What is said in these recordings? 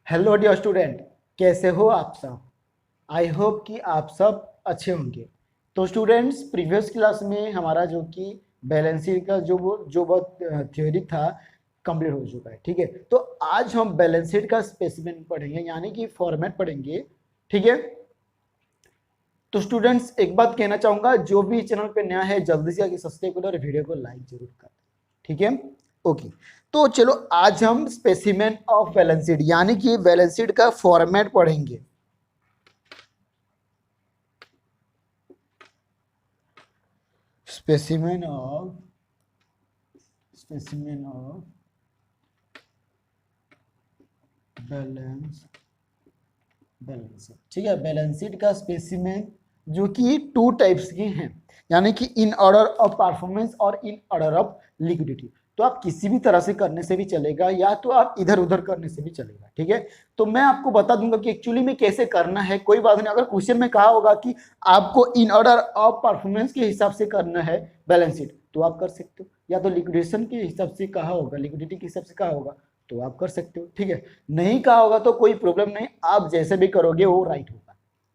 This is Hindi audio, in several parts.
हेलो डियर स्टूडेंट, कैसे हो आप सब। आई होप कि आप सब अच्छे होंगे। तो स्टूडेंट्स, प्रीवियस क्लास में हमारा जो कि बैलेंस शीट का जो थ्योरी था कंप्लीट हो चुका है। ठीक है, तो आज हम बैलेंस शीट का स्पेसिमेन पढ़ेंगे, यानी कि फॉर्मेट पढ़ेंगे। ठीक है, तो स्टूडेंट्स एक बात कहना चाहूंगा, जो भी चैनल पे नया है जल्दी से आगे सब्सक्राइब करो और वीडियो को लाइक जरूर कर। ठीक है, ओके। तो चलो आज हम स्पेसिमेन ऑफ बैलेंस शीट यानी कि बैलेंस शीट का फॉर्मेट पढ़ेंगे। Specimen of balance balance sheet. ठीक है, बैलेंस शीट का स्पेसिमेन जो कि टू टाइप्स के हैं, यानी कि इन ऑर्डर ऑफ परफॉर्मेंस और इन ऑर्डर ऑफ लिक्विडिटी। तो आप किसी भी तरह से करने से भी चलेगा, या तो आप इधर उधर करने से भी चलेगा। ठीक है, तो मैं आपको बता दूंगा कि एक्चुअली में कैसे करना है। कोई बात नहीं, अगर क्वेश्चन में कहा होगा कि आपको इन ऑर्डर ऑफ परफॉर्मेंस के हिसाब से करना है बैलेंस शीट, तो आप कर सकते हो, या तो लिक्विडेशन के हिसाब से कहा होगा, लिक्विडिटी के हिसाब से कहा होगा तो आप कर सकते हो। ठीक है, नहीं कहा होगा तो कोई प्रॉब्लम नहीं, आप जैसे भी करोगे वो राइट होगा।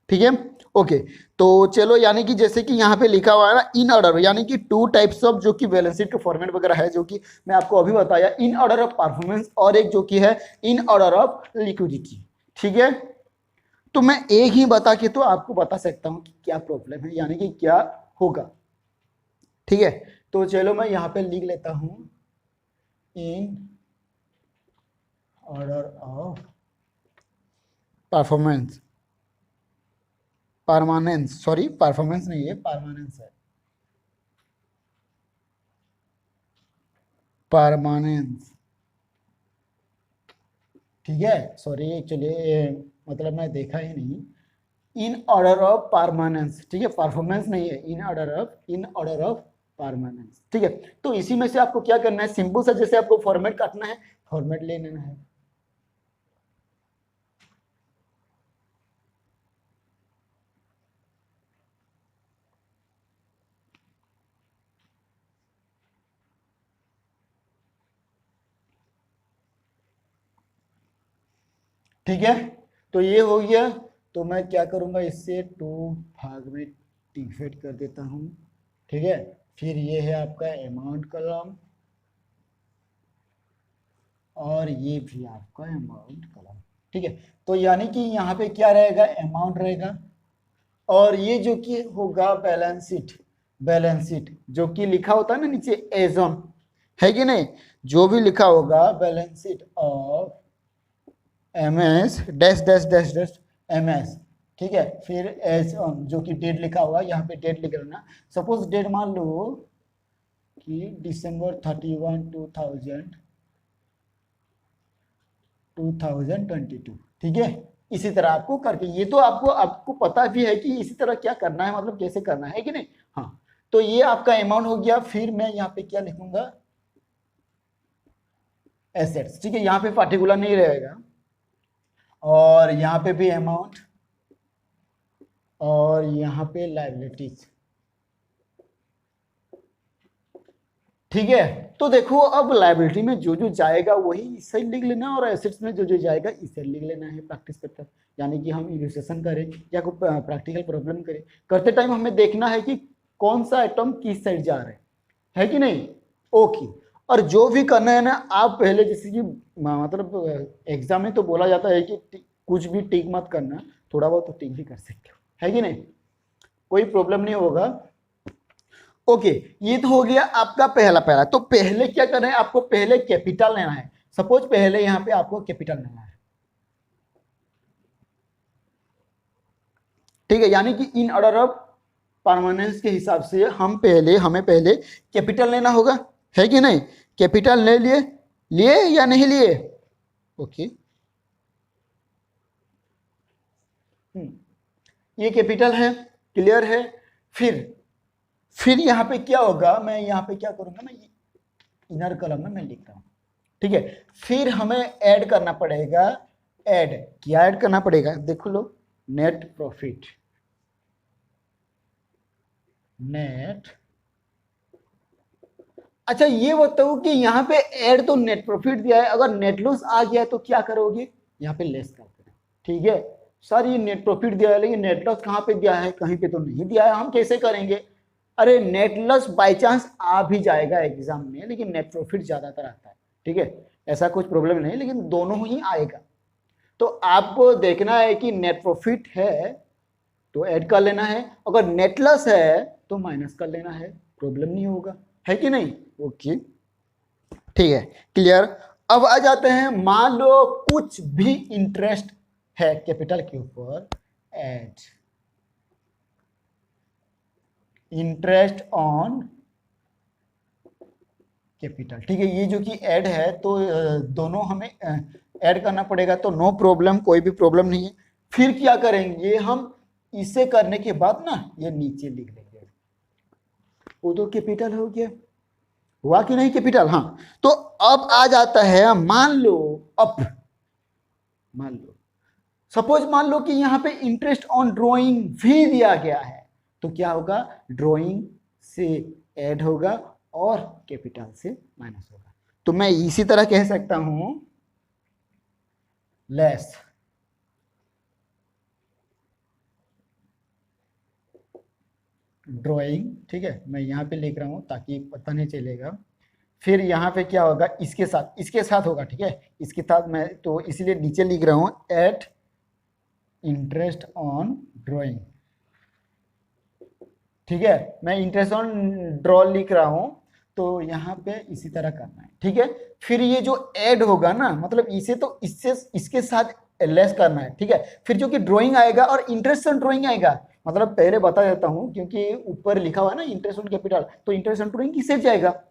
ठीक है, ओके। तो चलो, यानी कि जैसे कि यहाँ पे लिखा हुआ है ना, इन ऑर्डर, यानी कि टू टाइप्स ऑफ जो कि बैलेंस शीट का फॉर्मेट वगैरह है, जो कि मैं आपको अभी बताया, इन ऑर्डर ऑफ परफॉर्मेंस और एक जो कि है इन ऑर्डर ऑफ लिक्विडिटी। ठीक है, तो मैं एक ही बता के तो आपको बता सकता हूँ कि क्या प्रॉब्लम है, यानी कि क्या होगा। ठीक है, तो चलो मैं यहाँ पे लिख लेता हूँ, in order of performance, permanence, sorry performance नहीं है, परमानेंस है, परमानेंस। ठीक है, सॉरी एक्चुअली मतलब मैं देखा ही नहीं, इन ऑर्डर ऑफ परमानेंस। ठीक है, परफॉर्मेंस नहीं है, इन ऑर्डर ऑफ परमानेंस। ठीक है, तो इसी में से आपको क्या करना है, सिंपल सा, जैसे आपको फॉर्मेट काटना है, फॉर्मेट ले लेना है। ठीक है, तो ये हो गया। तो मैं क्या करूंगा, इससे टू भाग में डिवाइड कर देता हूं। ठीक है, फिर ये है आपका अमाउंट कॉलम, और ये भी आपका अमाउंट कॉलम। ठीक है, तो यानी कि यहाँ पे क्या रहेगा, अमाउंट रहेगा, और ये जो कि होगा बैलेंस शीट। बैलेंस शीट जो कि लिखा होता है ना नीचे, एज ऑन, है कि नहीं, जो भी लिखा होगा balance sheet of M S dash dash dash dash M S. ठीक है, फिर एज ऑन जो कि डेट लिखा हुआ, यहाँ पे डेट लिख लेना। सपोज डेट मान लो कि दिसंबर 31 2022। ठीक है, इसी तरह आपको करके, ये तो आपको आपको पता भी है कि इसी तरह क्या करना है, मतलब कैसे करना है कि नहीं। हाँ, तो ये आपका अमाउंट हो गया। फिर मैं यहाँ पे क्या लिखूंगा, एसेट्स। ठीक है, यहाँ पे पार्टिकुलर नहीं रहेगा, और यहाँ पे भी अमाउंट, और यहाँ पे लायबिलिटीज। ठीक है, तो देखो अब लायबिलिटी में जो जो जाएगा वही इस साइड लिख लेना, और एसेट्स में जो जो जाएगा इस साइड लिख लेना है प्रैक्टिस करते, यानी कि हम इलस्ट्रेशन करें या कोई प्रैक्टिकल प्रॉब्लम करें, करते टाइम हमें देखना है कि कौन सा आइटम किस साइड जा रहा है कि नहीं। ओके, और जो भी करना है ना, आप पहले जैसे कि मतलब एग्जाम में तो बोला जाता है कि कुछ भी टिक मत करना, थोड़ा बहुत तो टिक भी कर सकते हो, है कि नहीं, कोई प्रॉब्लम नहीं होगा। ओके, ये तो हो गया आपका पहला पहला। तो पहले क्या करना है, आपको पहले कैपिटल लेना है। सपोज पहले यहां पे आपको कैपिटल लेना है। ठीक है, यानी कि इन ऑर्डर ऑफ परमानेंस के हिसाब से हमें पहले कैपिटल लेना होगा, है कि नहीं। कैपिटल ले लिए, लिए या नहीं लिए। ओके, ये कैपिटल है, क्लियर है। फिर फिर यहाँ पे क्या होगा, मैं यहाँ पे क्या करूंगा ना, इनर कॉलम में मैं लिख रहा हूं। ठीक है, फिर हमें ऐड करना पड़ेगा। ऐड क्या ऐड करना पड़ेगा, देखो लो, नेट प्रॉफिट, नेट। अच्छा ये बताओ कि यहाँ पे ऐड तो नेट प्रॉफिट दिया है, अगर नेट लॉस आ गया तो क्या करोगे, यहाँ पे लेस करते हैं। ठीक है सर, ये नेट प्रॉफिट दिया है लेकिन नेट लॉस कहाँ पे दिया है, कहीं पे तो नहीं दिया है, हम कैसे करेंगे? अरे नेट लॉस बाई चांस आ भी जाएगा एग्जाम में, लेकिन नेट प्रॉफिट ज्यादातर आता है। ठीक है, ऐसा कुछ प्रॉब्लम नहीं, लेकिन दोनों ही आएगा। तो आपको देखना है कि नेट प्रॉफिट है तो ऐड कर लेना है, अगर नेट लॉस है तो माइनस कर लेना है, प्रॉब्लम नहीं होगा, है कि नहीं? ओके ठीक है, क्लियर। अब आ जाते हैं, मान लो कुछ भी इंटरेस्ट है कैपिटल के ऊपर, ऐड इंटरेस्ट ऑन कैपिटल। ठीक है, ये जो कि ऐड है तो दोनों हमें ऐड करना पड़ेगा, तो नो प्रॉब्लम, कोई भी प्रॉब्लम नहीं है। फिर क्या करेंगे हम, इसे करने के बाद ना ये नीचे लिख लेंगे, वो तो कैपिटल हो गया, हुआ कि नहीं कैपिटल? हाँ, तो अब आ जाता है, मान लो अब मान लो सपोज मान लो कि यहाँ पे इंटरेस्ट ऑन ड्रॉइंग भी दिया गया है, तो क्या होगा, ड्रॉइंग से ऐड होगा और कैपिटल से माइनस होगा। तो मैं इसी तरह कह सकता हूं लेस ड्रॉइंग। ठीक है, मैं यहाँ पे लिख रहा हूं ताकि पता नहीं चलेगा। फिर यहाँ पे क्या होगा, इसके साथ होगा। ठीक है, इसके साथ मैं तो इसलिए नीचे लिख रहा हूं एट इंटरेस्ट ऑन ड्रॉइंग। ठीक है, मैं इंटरेस्ट ऑन ड्रॉ लिख रहा हूं, तो यहाँ पे इसी तरह करना है। ठीक है, फिर ये जो ऐड होगा ना, मतलब इसे तो इससे इसके साथ लेस करना है। ठीक है, फिर जो कि ड्राइंग आएगा और इंटरेस्ट ऑन ड्राइंग आएगा, मतलब पहले बता देता हूं क्योंकि ऊपर लिखा हुआ है ना इंटरेस्ट ऑन कैपिटल, तो इंटरेस्ट ऑन ड्राइंग किससे जाएगा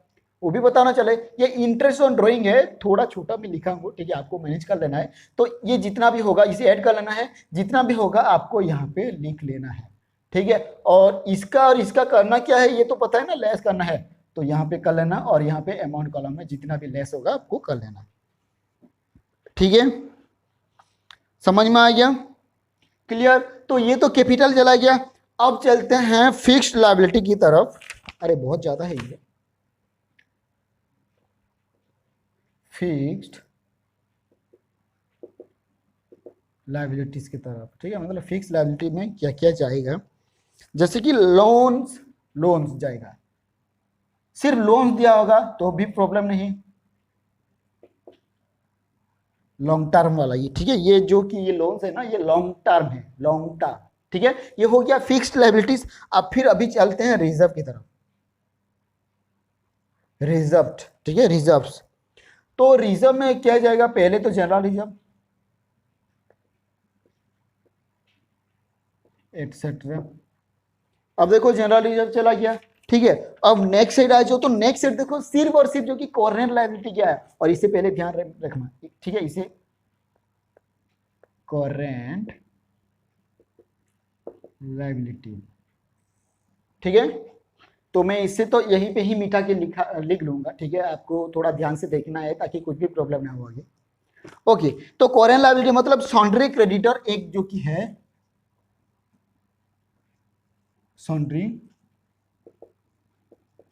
वो भी बताना चले। ये इंटरेस्ट ऑन ड्राइंग है, थोड़ा छोटा भी लिखा हूँ। ठीक है, आपको मैनेज कर लेना है, तो ये जितना भी होगा इसे ऐड कर लेना है, जितना भी होगा आपको यहाँ पे लिख लेना है। ठीक है, और इसका करना क्या है ये तो पता है ना, लेस करना है, तो यहाँ पे कर लेना, और यहाँ पे अमाउंट कॉलम में जितना भी लेस होगा आपको कर लेना। ठीक है, समझ में आ गया, क्लियर। तो ये तो कैपिटल चला गया। अब चलते हैं फिक्स्ड लायबिलिटी की तरफ। अरे बहुत ज्यादा है ये, फिक्स्ड लायबिलिटीज की तरफ। ठीक है, मतलब फिक्स्ड लायबिलिटी में क्या क्या जाएगा, जैसे कि लोन्स जाएगा, सिर्फ लोन्स दिया होगा तो भी प्रॉब्लम नहीं, लॉन्ग टर्म वाला ये। ठीक है, ये जो कि ये लोन्स है ना, ये लॉन्ग टर्म है, लॉन्ग टर्म। ठीक है, ये हो गया फिक्स्ड लायबिलिटीज। अब फिर अभी चलते हैं रिजर्व की तरफ, रिजर्व। ठीक है, रिजर्व्स, तो रिजर्व में क्या जाएगा, पहले तो जनरल रिजर्व एटसेट्रा। अब देखो जनरल रिजर्व चला गया। ठीक है, अब नेक्स्ट साइड आ जाओ, तो नेक्स्ट साइड देखो सिर्फ और सिर्फ जो कि कॉर्रेंट लायबिलिटी क्या है, और इसे पहले ध्यान रखना। ठीक है, इसे कॉर्रेंट लायबिलिटी। ठीक है, तो मैं इससे तो यहीं पे ही मिटा के लिख लूंगा। ठीक है, आपको थोड़ा ध्यान से देखना है ताकि कुछ भी प्रॉब्लम ना हो आगे। ओके, तो कॉरेंट लायबिलिटी मतलब सॉन्ड्री क्रेडिटर एक जो कि है, सॉन्ड्री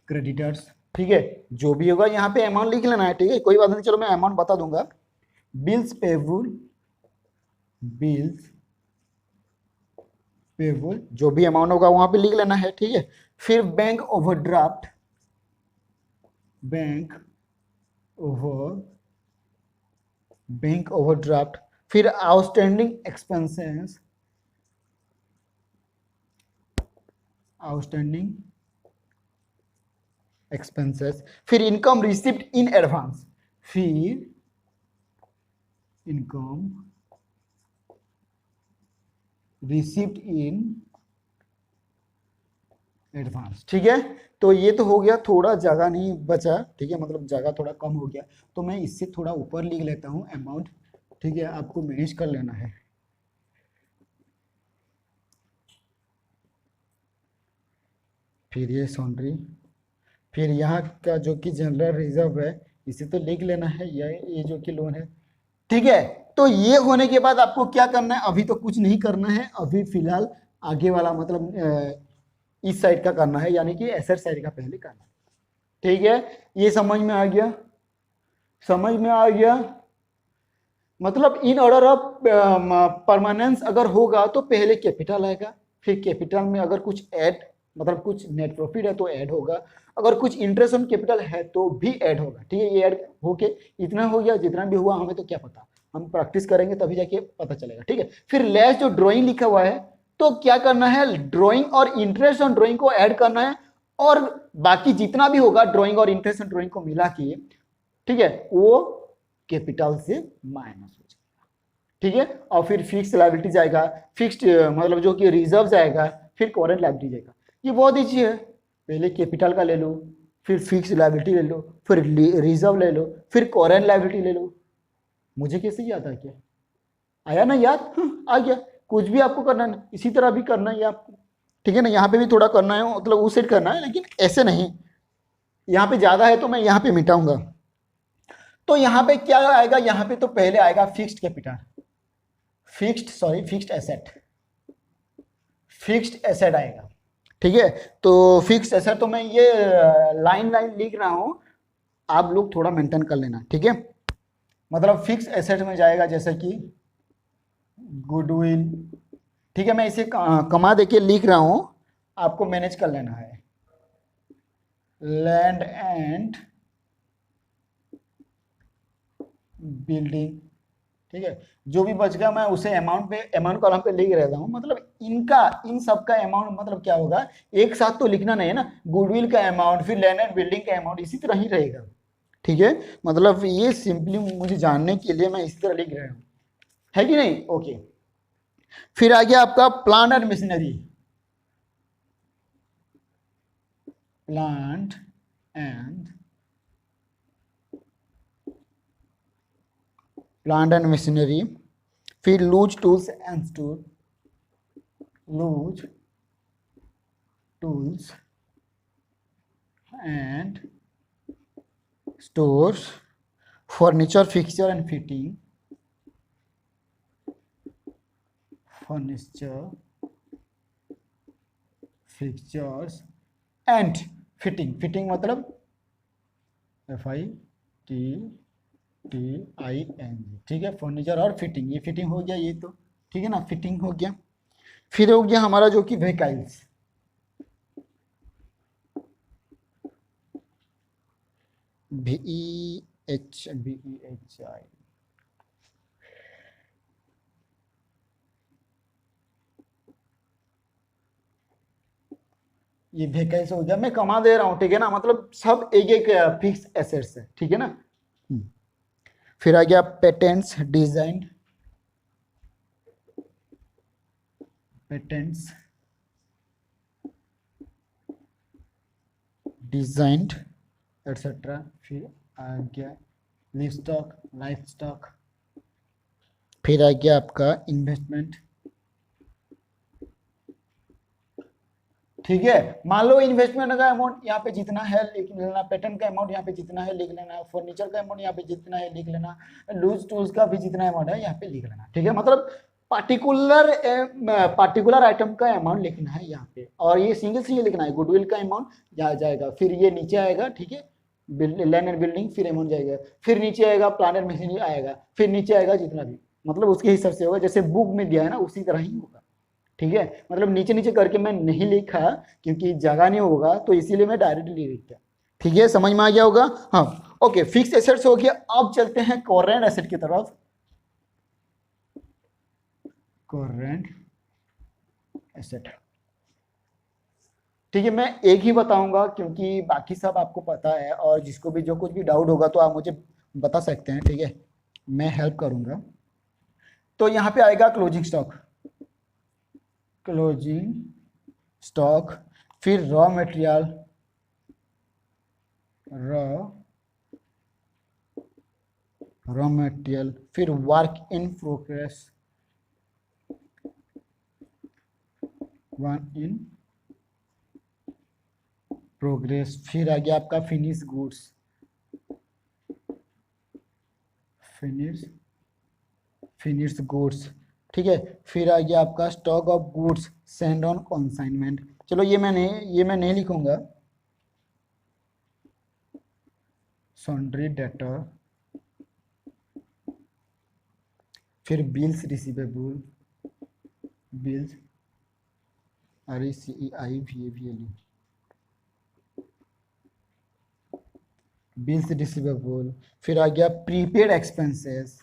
क्रेडिटर्स। ठीक है, जो भी होगा यहाँ पे अमाउंट लिख लेना है। ठीक है, कोई बात नहीं, चलो मैं अमाउंट बता दूंगा। बिल्स पेबल, बिल्स पेबल, जो भी अमाउंट होगा वहां पे लिख लेना है। ठीक है, फिर बैंक ओवरड्राफ्ट, बैंक ओवरड्राफ्ट, फिर आउटस्टैंडिंग एक्सपेंसेस, आउटस्टैंडिंग एक्सपेंसेस, फिर इनकम रिसिप्ट इन एडवांस, फिर इनकम रिसिप्ट इन एडवांस। ठीक है, तो ये तो हो गया, थोड़ा जगह नहीं बचा। ठीक है, मतलब जगह थोड़ा कम हो गया, तो मैं इससे थोड़ा ऊपर लिख लेता हूं अमाउंट। ठीक है, आपको मैनेज कर लेना है। फिर ये सॉन्ड्री, फिर यहाँ का जो कि जनरल रिजर्व है इसे तो लिख लेना है, ये जो कि लोन है। ठीक है, तो ये होने के बाद आपको क्या करना है, अभी तो कुछ नहीं करना है, अभी फिलहाल आगे वाला मतलब इस साइड का करना है, यानी कि एसेट साइड का पहले करना है। ठीक है, ये समझ में आ गया, समझ में आ गया। मतलब इन ऑर्डर ऑफ परमानेंस अगर होगा तो पहले कैपिटल आएगा, फिर कैपिटल में अगर कुछ ऐड मतलब कुछ नेट प्रॉफिट है तो ऐड होगा, अगर कुछ इंटरेस्ट ऑन कैपिटल है तो भी ऐड होगा। ठीक है, ये ऐड होके इतना हो गया, जितना भी हुआ हमें तो क्या पता, हम प्रैक्टिस करेंगे तभी जाके पता चलेगा। ठीक है, फिर लेस जो ड्राइंग लिखा हुआ है तो क्या करना है, ड्राइंग और इंटरेस्ट ऑन ड्राइंग को ऐड करना है, और बाकी जितना भी होगा ड्राइंग और इंटरेस्ट ऑन ड्राइंग को मिला के, ठीक है, वो कैपिटल से माइनस हो जाएगा। ठीक है, और फिर फिक्स लायबिलिटी जाएगा, फिक्स्ड मतलब जो कि रिजर्व जाएगा, फिर करंट लायबिलिटी जाएगा। ये बहुत ईजी है, पहले कैपिटल का ले लो, फिर फिक्स लायबिलिटी ले लो, फिर रिजर्व ले लो, फिर करंट लायबिलिटी ले लो। मुझे कैसे याद आ गया, आया ना याद? आ गया। कुछ भी आपको करना है इसी तरह भी करना है आपको। ठीक है ना, यहाँ पे भी थोड़ा करना है, मतलब उस सेट करना है, लेकिन ऐसे नहीं, यहाँ पे ज्यादा है तो मैं यहाँ पे मिटाऊंगा। तो यहाँ पे क्या आएगा, यहाँ पे तो पहले आएगा fixed capital, fixed asset, fixed asset आएगा। ठीक है, तो फिक्स्ड एसेट तो मैं ये लाइन लाइन लिख रहा हूं, आप लोग थोड़ा मेंटेन कर लेना। ठीक है, मतलब फिक्स्ड एसेट में जाएगा जैसे कि गुडविल। ठीक है, मैं इसे कमा देके लिख रहा हूं, आपको मैनेज कर लेना है। Land and building. ठीक है, जो भी बच गया मैं उसे अमाउंट कॉलम पे लिख रहता हूँ। मतलब इनका इन सब का अमाउंट मतलब क्या होगा, एक साथ तो लिखना नहीं है ना, गुडविल का अमाउंट फिर लैंड एंड बिल्डिंग का अमाउंट इसी तरह ही रहेगा। ठीक है, मतलब ये सिंपली मुझे जानने के लिए मैं इसी तरह लिख रहा हूँ, है कि नहीं? ओके, फिर आ गया आपका plant and machinery. Plant and machinery, फिर loose tools and store, loose tools and stores, furniture fixture and fitting, furniture fixtures and fitting. Fitting मतलब FITTING। ठीक है, फर्नीचर और फिटिंग, ये फिटिंग हो गया ये तो। ठीक है ना, फिटिंग हो गया। फिर हो गया हमारा जो कि व्हीकल्स, VEHI। ये व्हीकल्स हो गया, मैं कमा दे रहा हूं। ठीक है ना, मतलब सब एक एक फिक्स एसेट्स है। ठीक है ना, फिर आ गया patents design, patents designed etcetera. फिर आ गया लाइफ स्टॉक। फिर आ गया आपका इन्वेस्टमेंट। ठीक है, मान लो इन्वेस्टमेंट का अमाउंट यहाँ पे जितना है लिख लेना, पेटेंट का अमाउंट यहाँ पे जितना है लिख लेना, फर्नीचर का अमाउंट यहाँ पे जितना है लिख लेना, लूज टूल्स का भी जितना अमाउंट है यहाँ पे लिख लेना। ठीक है, मतलब पार्टिकुलर आइटम का अमाउंट लिखना है यहाँ पे, और ये सिंगल सिंगल लिखना है। गुडविल का अमाउंट जाएगा, फिर ये नीचे आएगा। ठीक है, लैंड एंड बिल्डिंग, फिर अमाउंट जाएगा, फिर नीचे आएगा प्लांट एंड मशीनरी आएगा, फिर नीचे आएगा जितना भी, मतलब उसके हिसाब से होगा, जैसे बुक में दिया है ना उसी तरह ही होगा। ठीक है, मतलब नीचे नीचे करके मैं नहीं लिखा क्योंकि जगह नहीं होगा, तो इसीलिए मैं डायरेक्टली लिख दिया। ठीक है, समझ में आ गया होगा? हाँ, ओके, फिक्स एसेट्स हो गया। अब चलते हैं करेंट एसेट की तरफ। करेंट एसेट, ठीक है, मैं एक ही बताऊंगा क्योंकि बाकी सब आपको पता है, और जिसको भी जो कुछ भी डाउट होगा तो आप मुझे बता सकते हैं। ठीक है, मैं हेल्प करूंगा। तो यहाँ पे आएगा क्लोजिंग स्टॉक, क्लोजिंग स्टॉक, फिर रॉ मटेरियल, रॉ मटेरियल, फिर वर्क इन प्रोग्रेस, फिर आ गया आपका फिनिश गुड्स, फिनिश गुड्स। ठीक है, फिर आ गया आपका stock of goods send on consignment. चलो ये मैं नहीं लिखूंगा, सॉन्ड्री डेटर फिर bills receivable, bills RECEIVABL, bills receivable. फिर आ गया प्रीपेड एक्सपेंसेस,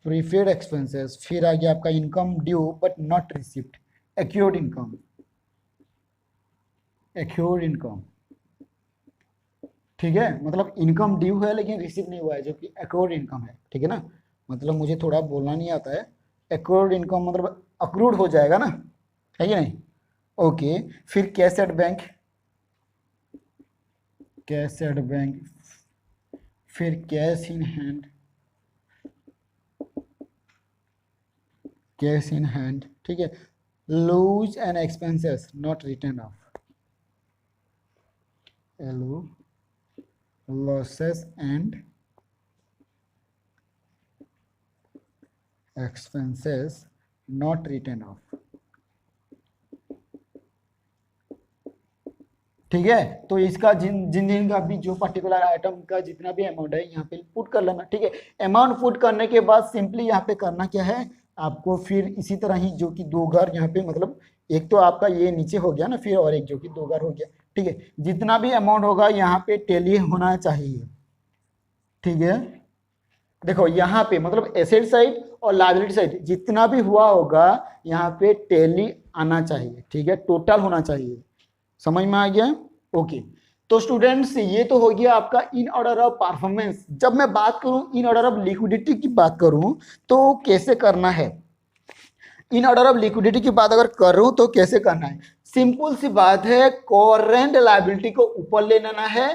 प्रीपेड एक्सपेंसेस। फिर आ गया आपका income due but not received, accrued income, accrued income. ठीक है, मतलब इनकम ड्यू है लेकिन रिसीव नहीं हुआ है, जो कि एक्योर्ड इनकम है। ठीक है ना, मतलब मुझे थोड़ा बोलना नहीं आता है। एक्योर्ड इनकम मतलब अक्रूड हो जाएगा ना, है कि नहीं। ओके, फिर cash at bank, cash at bank. फिर cash in hand, cash in hand. ठीक है, loose and expenses not return off, LO losses and expenses not written off। ठीक है, तो इसका जिन जिन जिन का भी जो पर्टिकुलर आइटम का जितना भी अमाउंट है यहाँ पे पुट कर लेना। ठीक है, अमाउंट पुट करने के बाद सिंपली यहाँ पे करना क्या है आपको, फिर इसी तरह ही जो कि दो घर यहाँ पे, मतलब एक तो आपका ये नीचे हो गया ना, फिर और एक जो कि दो घर हो गया। ठीक है, जितना भी अमाउंट होगा यहाँ पे टैली होना चाहिए। ठीक है, देखो यहाँ पे मतलब एसेट साइड और लायबिलिटी साइड जितना भी हुआ होगा यहाँ पे टैली आना चाहिए। ठीक है, टोटल होना चाहिए। समझ में आ गया। ओके, तो स्टूडेंट्स ये तो हो गया आपका इन ऑर्डर ऑफ परफॉर्मेंस। जब मैं बात करूं इन ऑर्डर ऑफ लिक्विडिटी की बात करूं तो कैसे करना है, इन ऑर्डर ऑफ लिक्विडिटी की बात अगर कर रहा हूं तो कैसे करना है। सिंपल सी बात है, करेंट लायबिलिटी को ऊपर ले लेना है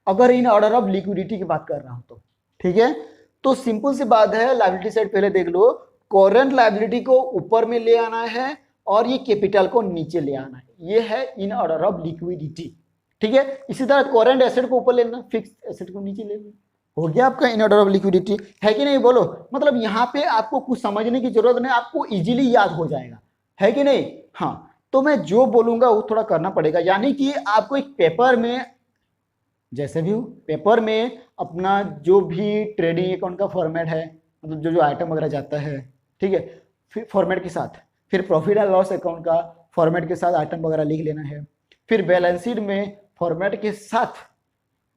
अगर इन ऑर्डर ऑफ लिक्विडिटी की बात कर रहा हूं तो। ठीक है, तो सिंपल सी बात है, लायबिलिटी साइड पहले देख लो, करेंट लायबिलिटी को ऊपर में ले आना है और ये कैपिटल को नीचे ले आना है, ये है इन ऑर्डर ऑफ लिक्विडिटी। ठीक है, इसी तरह करेंट एसेट को ऊपर लेना, फिक्स एसेट को नीचे ले लेना, हो गया आपका इन ऑर्डर ऑफ लिक्विडिटी। है कि नहीं बोलो, मतलब यहाँ पे आपको कुछ समझने की जरूरत नहीं, आपको इजीली याद हो जाएगा, है कि नहीं। हाँ, तो मैं जो बोलूंगा वो थोड़ा करना पड़ेगा, यानी कि आपको एक पेपर में, जैसे भी हो पेपर में अपना जो भी ट्रेडिंग अकाउंट का फॉर्मेट है, मतलब जो जो आइटम वगैरह जाता है, ठीक है, फिर फॉर्मेट के साथ, फिर प्रॉफिट एंड लॉस अकाउंट का फॉर्मेट के साथ आइटम वगैरह लिख लेना है, फिर बैलेंस शीट में फॉर्मेट के साथ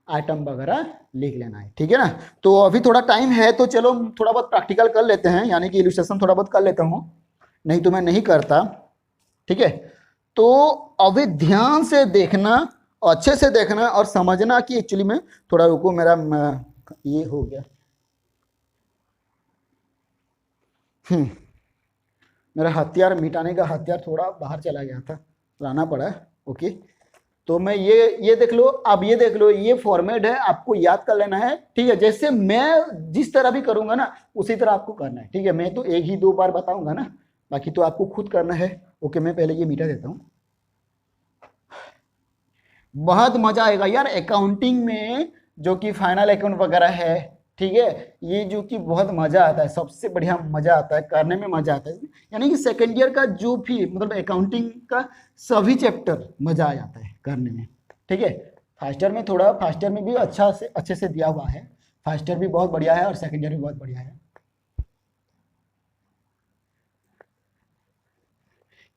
आइटम वगैरह लिख लेना है। ठीक है ना, तो अभी थोड़ा टाइम है तो चलो थोड़ा बहुत प्रैक्टिकल कर लेते हैं, यानी कि इलस्ट्रेशन थोड़ा बहुत कर लेता हूँ, नहीं तो मैं नहीं करता। ठीक है, तो अभी ध्यान से देखना, अच्छे से देखना और समझना कि एक्चुअली में, थोड़ा रुको मेरा ये हो गया, मेरा हथियार मिटाने का हथियार थोड़ा बाहर चला गया था, लाना पड़ा। ओके, तो मैं ये देख लो, अब ये देख लो, ये फॉर्मेट है, आपको याद कर लेना है। ठीक है, जैसे मैं जिस तरह भी करूंगा ना उसी तरह आपको करना है। ठीक है, मैं तो एक ही दो बार बताऊंगा ना, बाकी तो आपको खुद करना है। ओके, मैं पहले ये मिटा देता हूं। बहुत मजा आएगा यार अकाउंटिंग में, जो कि फाइनल अकाउंट वगैरह है। ठीक है, ये जो कि बहुत मजा आता है, सबसे बढ़िया मजा आता है करने में, मजा आता है, यानी कि सेकेंड ईयर का जो भी मतलब अकाउंटिंग का सभी चैप्टर मजा आ जाता है करने में। ठीक है, फर्स्ट ईयर में थोड़ा, फर्स्ट ईयर में भी अच्छे से दिया हुआ है, फर्स्ट ईयर भी बहुत बढ़िया है और सेकेंड ईयर भी बहुत बढ़िया है।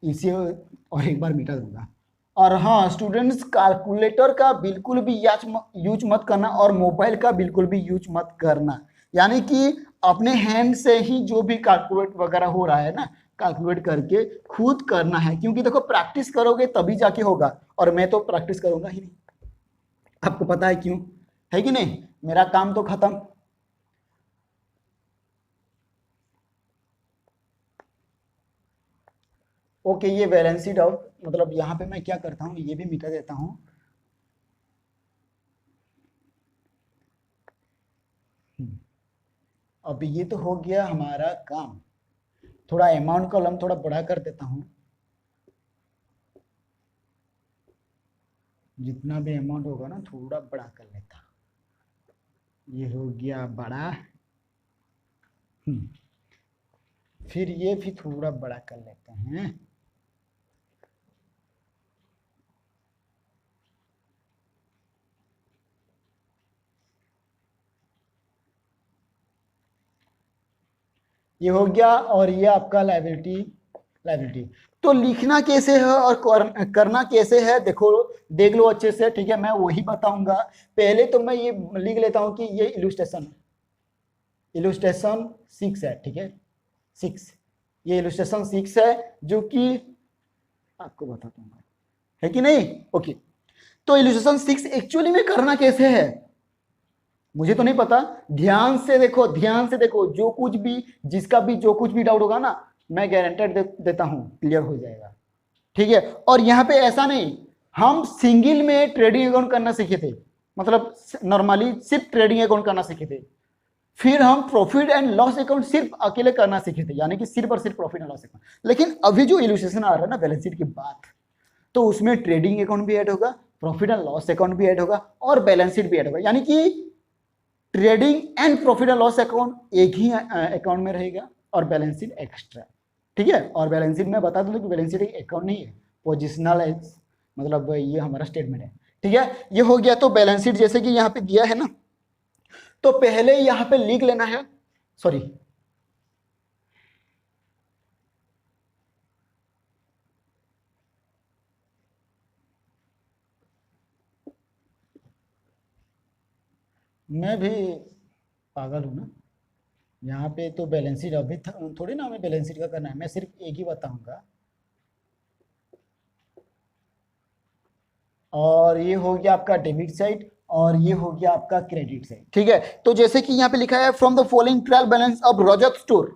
इसे और एक बार मिटा दूंगा। और हाँ स्टूडेंट्स, कैलकुलेटर का बिल्कुल भी यूज मत करना और मोबाइल का बिल्कुल भी यूज मत करना, यानी कि अपने हैंड से ही जो भी कैलकुलेट वगैरह हो रहा है ना, कैलकुलेट करके खुद करना है, क्योंकि देखो प्रैक्टिस करोगे तभी जाके होगा, और मैं तो प्रैक्टिस करूंगा ही नहीं, आपको पता है क्यों, है कि नहीं, मेरा काम तो खत्म। ओके, ये बैलेंस शीट आउट, मतलब यहाँ पे मैं क्या करता हूँ, ये भी मिटा देता हूँ। अब ये तो हो गया हमारा काम, थोड़ा अमाउंट कॉलम थोड़ा बड़ा कर देता हूँ, जितना भी अमाउंट होगा ना थोड़ा बड़ा कर लेता, ये हो गया बड़ा। फिर ये भी थोड़ा बड़ा कर लेते हैं, ये हो गया, और ये आपका लायबिलिटी, लायबिलिटी। तो लिखना कैसे है और करना कैसे है, देखो देख लो अच्छे से, ठीक है, मैं वही बताऊंगा। पहले तो मैं ये लिख लेता हूं कि ये इलुस्ट्रेशन, इलुस्ट्रेशन 6 है, ठीक है, 6, ये इलुस्ट्रेशन 6 है, जो कि आपको बताता हूँ, है कि नहीं? ओके, तो इलुस्ट्रेशन 6 एक्चुअली में करना कैसे है मुझे तो नहीं पता। ध्यान से देखो, ध्यान से देखो, जो कुछ भी, जिसका भी जो कुछ भी डाउट होगा ना, मैं गारंटेड देता हूं क्लियर हो जाएगा, ठीक है। और यहाँ पे ऐसा नहीं, हम सिंगल में ट्रेडिंग अकाउंट करना सीखे थे, मतलब नॉर्मली सिर्फ ट्रेडिंग अकाउंट करना सीखे थे, फिर हम प्रॉफिट एंड लॉस अकाउंट सिर्फ अकेले करना सीखे थे, यानी कि सिर्फ और सिर्फ प्रॉफिट एंड लॉस अकाउंट। लेकिन अभी जो इलुस्ट्रेशन आ रहा है ना बैलेंस शीट की बात, तो उसमें ट्रेडिंग अकाउंट भी ऐड होगा, प्रॉफिट एंड लॉस अकाउंट भी ऐड होगा, और बैलेंस शीट भी ऐड होगा, यानी कि trading and profit and loss account एक ही अकाउंट में रहेगा, और बैलेंस शीट एक्स्ट्रा, ठीक है। और बैलेंस शीट में बता दूं कि बैलेंस शीट एक अकाउंट नहीं है, पोजिशनल है, मतलब ये हमारा स्टेटमेंट है, ठीक है। ये हो गया। तो बैलेंस शीट जैसे कि यहाँ पे दिया है ना, तो पहले यहाँ पे लिख लेना है, सॉरी, मैं भी पागल हूं ना, यहाँ पे तो बैलेंस शीट अभी थोड़ी ना हमें बैलेंस शीट का करना है, मैं सिर्फ एक ही बताऊंगा। और ये हो गया आपका डेबिट साइड, और ये हो गया आपका क्रेडिट साइड, ठीक है। तो जैसे कि यहाँ पे लिखा है from the following trial balance of Rajat store,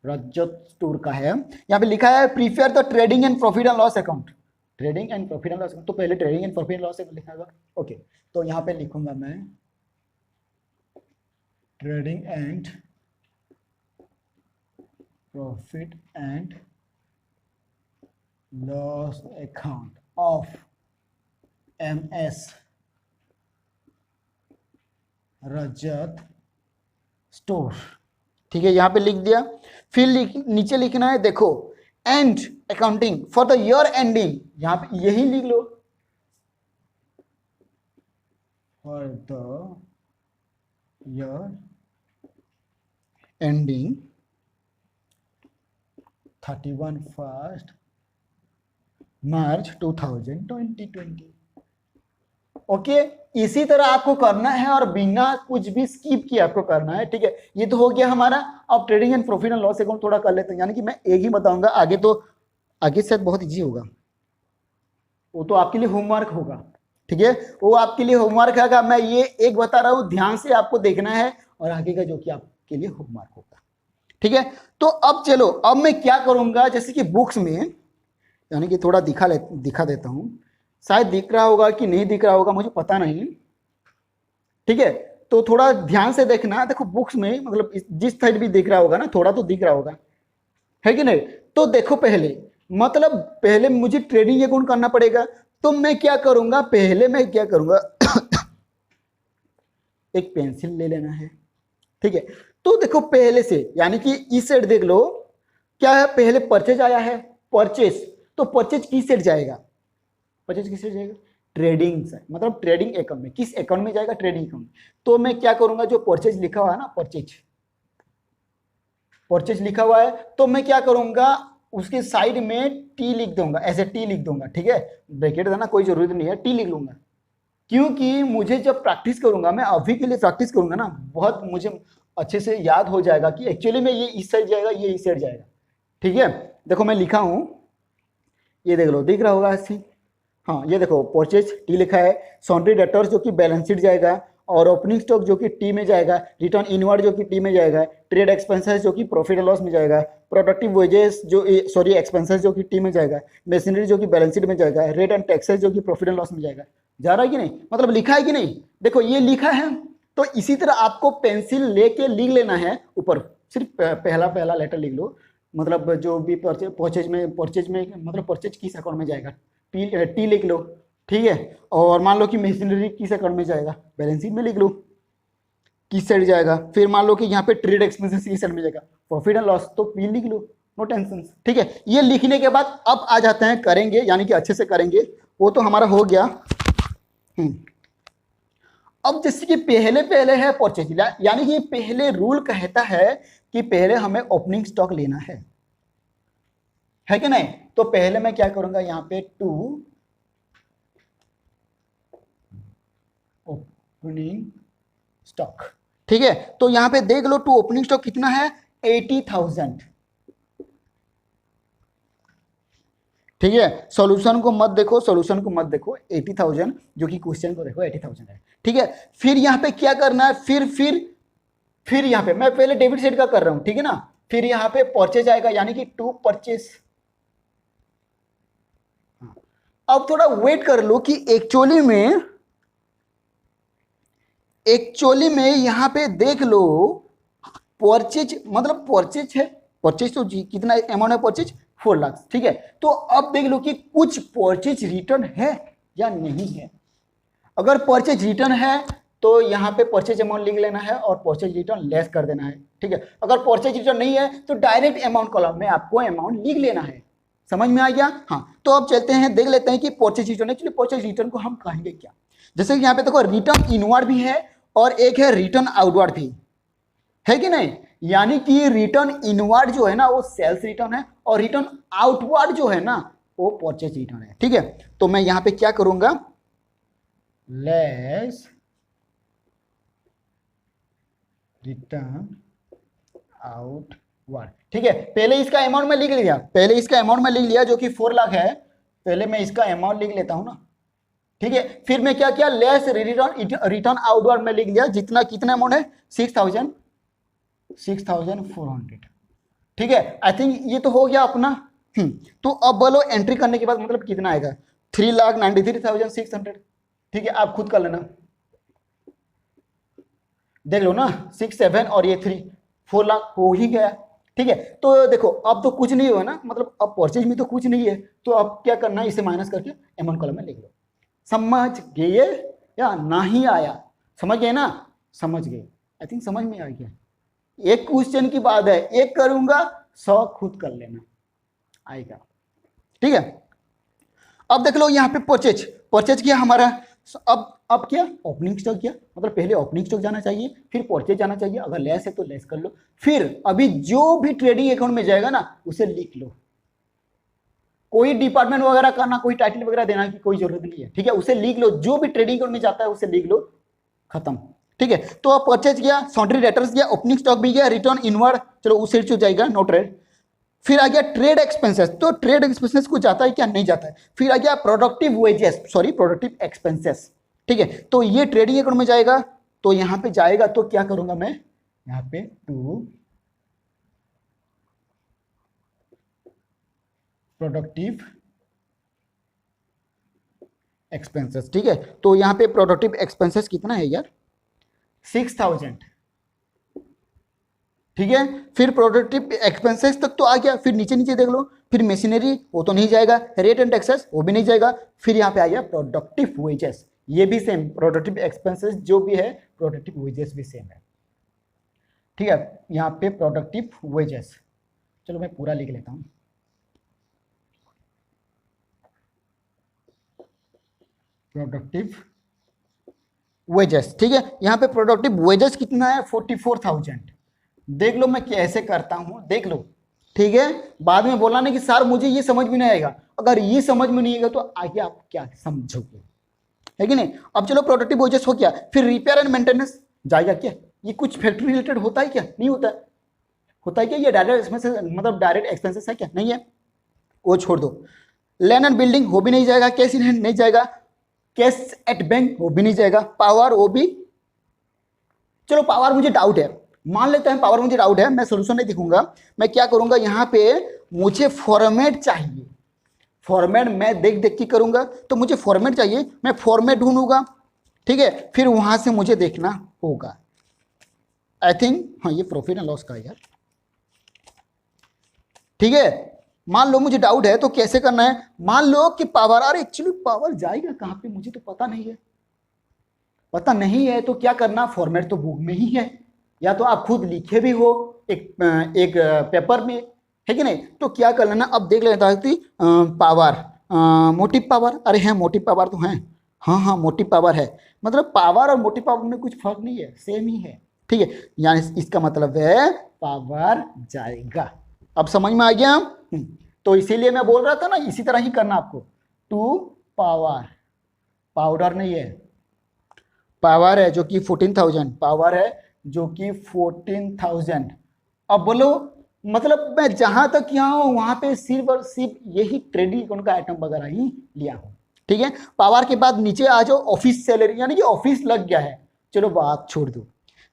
Rajat store का है, यहाँ पे लिखा है prepare the trading and profit and loss account, trading and profit and loss account, तो पहले trading and profit and loss account लिखना होगा। ओके, तो यहाँ पे लिखूंगा मैं trading and profit and loss account of MS Rajat store, ठीक है, यहां पे लिख दिया। फिर नीचे लिखना है, देखो and accounting for the year ending, यहां पे यही लिख लो, for the year ending 31 March 2020। Okay, इसी तरह आपको करना है, और बिना कुछ भी स्किप किए आपको करना है, ठीक है। ये तो हो गया हमारा। अब trading and profit and loss account थोड़ा कर लेते हैं, यानी कि मैं एक ही बताऊंगा, आगे तो आगे शायद बहुत इजी होगा, वो तो आपके लिए होमवर्क होगा, ठीक है, वो आपके लिए होमवर्क है। मैं ये एक बता रहा हूं, ध्यान से आपको देखना है, और आगे का जो कि आपके लिए होमवर्क होगा, ठीक है। तो अब चलो, अब मैं क्या करूंगा, जैसे कि बुक्स में, यानी कि थोड़ा दिखा देता हूं, शायद दिख रहा होगा कि नहीं दिख रहा होगा मुझे पता नहीं, ठीक है। तो थोड़ा ध्यान से देखना, देखो बुक्स में, मतलब जिस साइड भी दिख रहा होगा ना, थोड़ा तो दिख रहा होगा, है कि नहीं? तो देखो पहले, मतलब पहले मुझे ट्रेडिंग अकाउंट करना पड़ेगा, तो मैं क्या करूंगा, पहले मैं क्या करूंगा एक पेंसिल ले लेना है, ठीक है। तो देखो पहले से, यानी कि इस साइड देख लो, क्या है, पहले परचेज आया है, परचेज, तो परचेज किस साइड जाएगा, परचेज किस साइड जाएगा, ट्रेडिंग से, मतलब ट्रेडिंग अकाउंट में, किस अकाउंट में जाएगा, ट्रेडिंग अकाउंट। तो मैं क्या करूंगा, जो परचेज लिखा हुआ है ना, परचेज, परचेज लिखा हुआ है, तो मैं क्या करूंगा, उसके साइड में टी लिख दूंगा, ऐसे टी लिख दूंगा, ठीक है, ब्रैकेट देना कोई जरूरत नहीं है, टी लिख लूंगा, क्योंकि मुझे जब प्रैक्टिस करूंगा, मैं अभी के लिए प्रैक्टिस करूंगा ना, बहुत मुझे अच्छे से याद हो जाएगा कि एक्चुअली में ये इस साइड जाएगा, ये इस साइड जाएगा, ठीक है। देखो मैं लिखा हूं, ये देख लो, दिख रहा होगा ऐसे, हाँ ये देखो, परचेज टी लिखा है, सॉन्ड्री डेटर्स जो कि बैलेंस शीट जाएगा, और ओपनिंग स्टॉक जो कि टी में जाएगा, रिटर्न इनवर्ड जो कि टी में जाएगा, ट्रेड एक्सपेंसेस जो कि प्रॉफिट एंड लॉस में जाएगा, प्रोडक्टिव वेजेस जो सॉरी एक्सपेंसेस जो कि टी में जाएगा, मशीनरी जो कि बैलेंस शीट में जाएगा, रेट एंड टैक्सेस जो कि प्रॉफिट एंड लॉस में जाएगा। जा रहा है कि नहीं, मतलब लिखा है कि नहीं, देखो ये लिखा है। तो इसी तरह आपको पेंसिल लेके लिख लेना है ऊपर, सिर्फ पहला पहला लेटर लिख लो, मतलब जो भी परचेज में मतलब परचेज किस अकाउंट में जाएगा, टी लिख लो, ठीक है। और मान लो कि मशीनरी किस अकाउंट में जाएगा, बैलेंस शीट में लिख लो किस साइड जाएगा। फिर मान लो कि यहाँ पे ट्रेड एक्सपेंसेस किस साइड में जाएगा, प्रॉफिट एंड लॉस, तो पी लिख लो, नो टेंशन, ठीक है। ये लिखने के बाद अब आ जाते हैं करेंगे, यानी कि अच्छे से करेंगे, वो तो हमारा हो गया। अब जैसे कि पहले पहले है परचेज, यानी कि पहले रूल कहता है कि पहले हमें ओपनिंग स्टॉक लेना है कि नहीं? तो पहले मैं क्या करूंगा यहाँ पे टू ओपनिंग स्टॉक, ठीक है। तो यहाँ पे देख लो टू ओपनिंग स्टॉक कितना है 80,000, ठीक है। सॉल्यूशन को मत देखो, सॉल्यूशन को मत देखो, 80,000 जो कि क्वेश्चन को देखो 80,000 है, ठीक है। फिर यहाँ पे क्या करना है, फिर यहाँ पे मैं पहले डेबिट साइड का कर रहा हूं, ठीक है ना। फिर यहाँ पे परचेज आएगा यानी कि टू परचेज। अब थोड़ा वेट कर लो कि एक्चुअली में यहाँ पे देख लो परचेज मतलब परचेज है, परचेज तो जी कितना अमाउंट है परचेज 4 लाख, ठीक है। तो अब देख लो कि कुछ परचेज रिटर्न है या नहीं है। अगर परचेज रिटर्न है तो यहाँ पे परचेज अमाउंट लिख लेना है और परचेज रिटर्न लेस कर देना है, ठीक है। अगर परचेज रिटर्न नहीं है तो डायरेक्ट अमाउंट कॉलम में आपको अमाउंट लिख लेना है। समझ में आ गया? हाँ, तो अब चलते हैं देख लेते हैं कि purchase return, actually purchase return को हम कहेंगे क्या। जैसे कि यहाँ पे देखो रिटर्न इनवर्ड भी है और एक है रिटर्न आउटवर्ड भी है कि नहीं। यानी कि रिटर्न इनवर्ड जो है ना वो सेल्स रिटर्न है और रिटर्न आउटवर्ड जो है ना वो परचेज रिटर्न है, ठीक है। तो मैं यहाँ पे क्या करूंगा, लेस रिटर्न आउटवर्ड, ठीक है। पहले इसका अमाउंट में लिख लिया, जो कि 4 लाख है। पहले मैं इसका अमाउंट लिख लेता हूं ना, ठीक है। फिर मैं क्या किया, लेस रिटर्न आउटवर्ड में लिख लिया जितना कितना अमाउंट है 6,400, ठीक है। आई थिंक ये तो हो गया अपना। तो अब बोलो एंट्री करने के बाद मतलब कितना आएगा 3,93,600, ठीक है। आप खुद कर लेना, देख लो ना 6 7 और ये 3 4 लाख हो ही गया, ठीक है। तो देखो अब तो कुछ नहीं हुआ ना, मतलब अब परचेज में तो कुछ नहीं है, तो अब क्या करना है इसे माइनस करके अमाउंट कॉलम में लिख लो। समझ गए या नहीं आया? समझ गए ना? समझ गए, आई थिंक समझ में आ गया। एक क्वेश्चन की बात है, एक करूंगा 100 खुद कर लेना आएगा, ठीक है। अब देख लो यहाँ पे परचेज किया हमारा। अब क्या ओपनिंग स्टॉक किया, मतलब पहले ओपनिंग स्टॉक जाना चाहिए फिर परचेज जाना चाहिए, अगर लेस है तो लेस कर लो। फिर अभी जो भी ट्रेडिंग अकाउंट में जाएगा ना उसे लिख लो, कोई डिपार्टमेंट वगैरह करना, कोई टाइटल वगैरह देना की कोई जरूरत नहीं है, ठीक है। उसे लिख लो, जो भी ट्रेडिंग अकाउंट में जाता है उसे लिख लो, खत्म, ठीक है। तो अब परचेज गया, सॉन्ड्री डेटर्स गया, ओपनिंग स्टॉक भी गया, रिटर्न इनवर्ड चलो उस साइड से जाएगा, नो ट्रेड। फिर आ गया ट्रेड एक्सपेंसेस, तो ट्रेड एक्सपेंसेस को जाता है क्या, नहीं जाता है। फिर आ गया प्रोडक्टिव एक्सपेंसेस, ठीक है। तो ये ट्रेडिंग अकाउंट में जाएगा, तो यहां पे जाएगा तो क्या करूंगा मैं यहां पे टू प्रोडक्टिव एक्सपेंसेस, ठीक है। तो यहां पे प्रोडक्टिव एक्सपेंसेस कितना है यार 6,000, ठीक है। फिर प्रोडक्टिव एक्सपेंसेस तक तो आ गया, फिर नीचे देख लो, फिर मशीनरी वो तो नहीं जाएगा, रेट एंड टैक्सेस वो भी नहीं जाएगा। फिर यहाँ पे आ गया प्रोडक्टिव वेजेस, ये भी सेम, प्रोडक्टिव एक्सपेंसेस जो भी है प्रोडक्टिव वेजेस भी सेम है, ठीक है। यहाँ पे प्रोडक्टिव वेजेस, चलो मैं पूरा लिख लेता हूँ, प्रोडक्टिव वेजेस, ठीक है। यहाँ पे प्रोडक्टिव वेजेस कितना है 44,000। देख लो मैं कैसे करता हूं, देख लो, ठीक है। बाद में बोला नहीं कि सर मुझे ये समझ में नहीं आएगा, अगर ये समझ में नहीं आएगा तो आगे आप क्या समझोगे, है कि नहीं। अब चलो प्रोडक्टिव वेजेस हो गया, फिर रिपेयर एंड मेंटेनेंस जाएगा क्या, ये कुछ फैक्ट्री रिलेटेड होता है क्या, नहीं होता है, होता है क्या, ये डायरेक्ट एक्सपेंसेस मतलब डायरेक्ट एक्सपेंसेस है क्या, नहीं है, वो छोड़ दो। लैंड एंड बिल्डिंग वो भी नहीं जाएगा, कैश इन हैंड नहीं जाएगा, कैश एट बैंक वो भी नहीं जाएगा, पावर वो भी, चलो पावर मुझे डाउट है, मान लेते हैं पावर मुझे डाउट है, मैं सोल्यूशन नहीं दिखूंगा। मैं क्या करूंगा यहाँ पे मुझे फॉर्मेट चाहिए, फॉर्मेट मैं देख के करूंगा, तो मुझे फॉर्मेट चाहिए, मैं फॉर्मेट ढूंढूंगा, ठीक है। फिर वहां से मुझे देखना होगा, आई थिंक हाँ ये प्रॉफिट एंड लॉस का यार, ठीक है। मान लो मुझे डाउट है तो कैसे करना है, मान लो कि पावर, अरे एक्चुअली पावर जाएगा कहां पे मुझे तो पता नहीं है, तो क्या करना, फॉर्मेट तो बुक में ही है, या तो आप खुद लिखे भी हो एक पेपर में, है कि नहीं। तो क्या कर लेना, अब देख लेता है कि पावर मोटिव पावर, अरे है मोटिव पावर तो है, हाँ मोटिव पावर है, मतलब पावर और मोटिव पावर में कुछ फर्क नहीं है, सेम ही है, ठीक है, यानी इसका मतलब है पावर जाएगा। अब समझ में आ गया? तो इसीलिए मैं बोल रहा था ना, इसी तरह ही करना आपको। 2 पावर, पाउडर नहीं है, पावर है जो कि 14,000, पावर है जो कि 14,000। अब बोलो, मतलब मैं जहां तक यहाँ हूं वहां पे सिर्फ और सिर्फ यही ट्रेडिंग अकाउंट का आइटम वगैरह ही लिया हूं, ठीक है। पावर के बाद नीचे आ जाओ, ऑफिस सैलरी, यानी कि ऑफिस लग गया है, चलो बात छोड़ दो।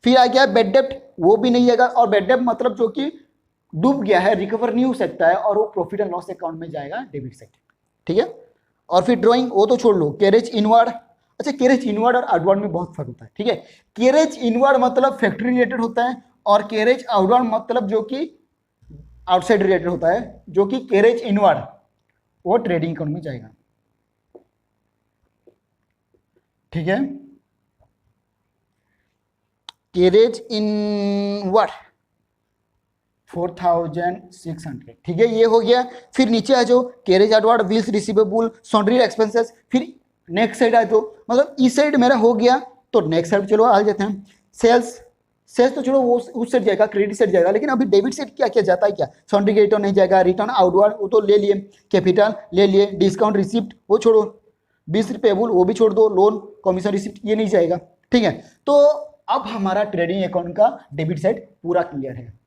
फिर आ गया बेड डेप्ट, वो भी नहीं आएगा, और बेड डेप्ट मतलब जो कि डूब गया है, रिकवर नहीं हो सकता है, और वो प्रॉफिट एंड लॉस अकाउंट में जाएगा, डेबिट साइड, ठीक है। और फिर ड्रॉइंग, वो तो छोड़ लो। कैरेज इनवर्ड, अच्छा कैरेज इनवर्ड और आउटवर्ड में बहुत फर्क होता है, ठीक है। कैरेज इनवर्ड मतलब फैक्ट्री रिलेटेड होता है, और कैरेज आउटवर्ड मतलब जो कि आउटसाइड रिलेटेड होता है, जो कि कैरेज इनवर्ड वो ट्रेडिंग अकाउंट में जाएगा, ठीक है। कैरेज इनवर्ड 4,600, ठीक है, ये हो गया। फिर नीचे आ जाओ, carriage outward, bills receivable, sundry expenses. फिर नेक्स्ट साइड आ जाओ, मतलब इस साइड मेरा हो गया, तो नेक्स्ट साइड चलो आ जाते हैं। सेल्स, सेल्स तो चलो वो उस साइड जाएगा, क्रेडिट साइड जाएगा, लेकिन अभी डेबिट साइड क्या क्या जाता है, क्या सॉन्ड्री रिटर्न नहीं जाएगा, रिटर्न आउटवर्ड वो तो ले लिए, कैपिटल ले लिए, डिस्काउंट रिसिप्ट वो छोड़ो, बिल्स पेबल वो भी छोड़ दो, लोन कमीशन रिसिप्ट ये नहीं जाएगा, ठीक है। तो अब हमारा ट्रेडिंग अकाउंट का डेबिट साइड पूरा क्लियर है,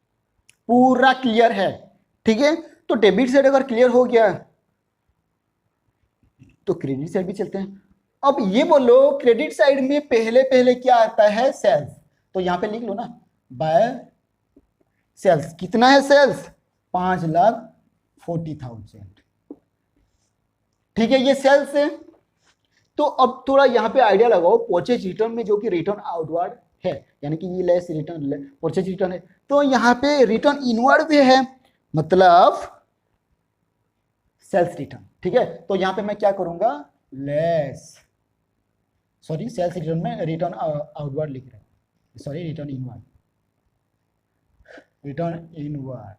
पूरा क्लियर है, ठीक है। तो डेबिट साइड अगर क्लियर हो गया तो क्रेडिट साइड भी चलते हैं। अब ये बोलो, क्रेडिट साइड में पहले पहले क्या आता है, सेल्स, तो यहां पे लिख लो ना, बाय सेल्स। कितना है सेल्स, 5,40,000, ठीक है, ये सेल्स है। तो अब थोड़ा यहाँ पे आइडिया लगाओ, परचेज रिटर्न में जो कि रिटर्न आउटवर्ड है, यानी कि ये लेस रिटर्न परचेज रिटर्न है, तो यहाँ पे रिटर्न इनवर्ड भी है, मतलब सेल्स रिटर्न, ठीक है। तो यहाँ पे मैं क्या करूंगा, लेस, सॉरी सेल्स रिटर्न में रिटर्न आउटवर्ड लिख रहे हैं, sorry return inward, return inward,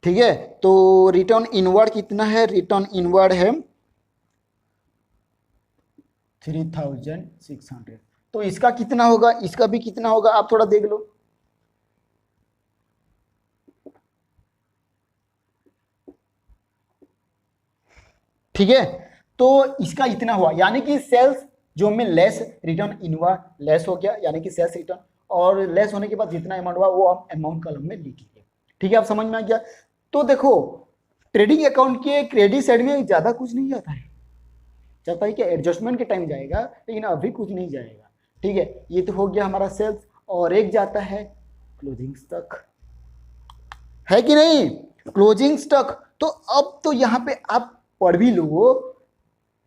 ठीक है। तो रिटर्न इनवर्ड कितना है, रिटर्न इनवर्ड है 3,600। तो इसका कितना होगा, इसका भी कितना होगा, आप थोड़ा देख लो, ठीक है। तो इसका इतना हुआ, यानी कि सेल्स जो में लेस रिटर्न इनवर्ड लेस हो गया, यानी कि सेल्स रिटर्न, और लेस होने के बाद जितना अमाउंट हुआ वो आप अमाउंट कॉलम में लिख लीजिए, ठीक है। आप समझ में आ गया? तो देखो, ट्रेडिंग अकाउंट के क्रेडिट साइड में ज्यादा कुछ नहीं जाता है, जाता है कि एडजस्टमेंट के टाइम जाएगा, लेकिन अभी कुछ नहीं जाएगा, ठीक है। ये तो हो गया हमारा सेल्स, और एक जाता है क्लोजिंग स्टॉक, है कि नहीं, क्लोजिंग स्टॉक। तो अब तो यहाँ पे आप पढ़ भी लो,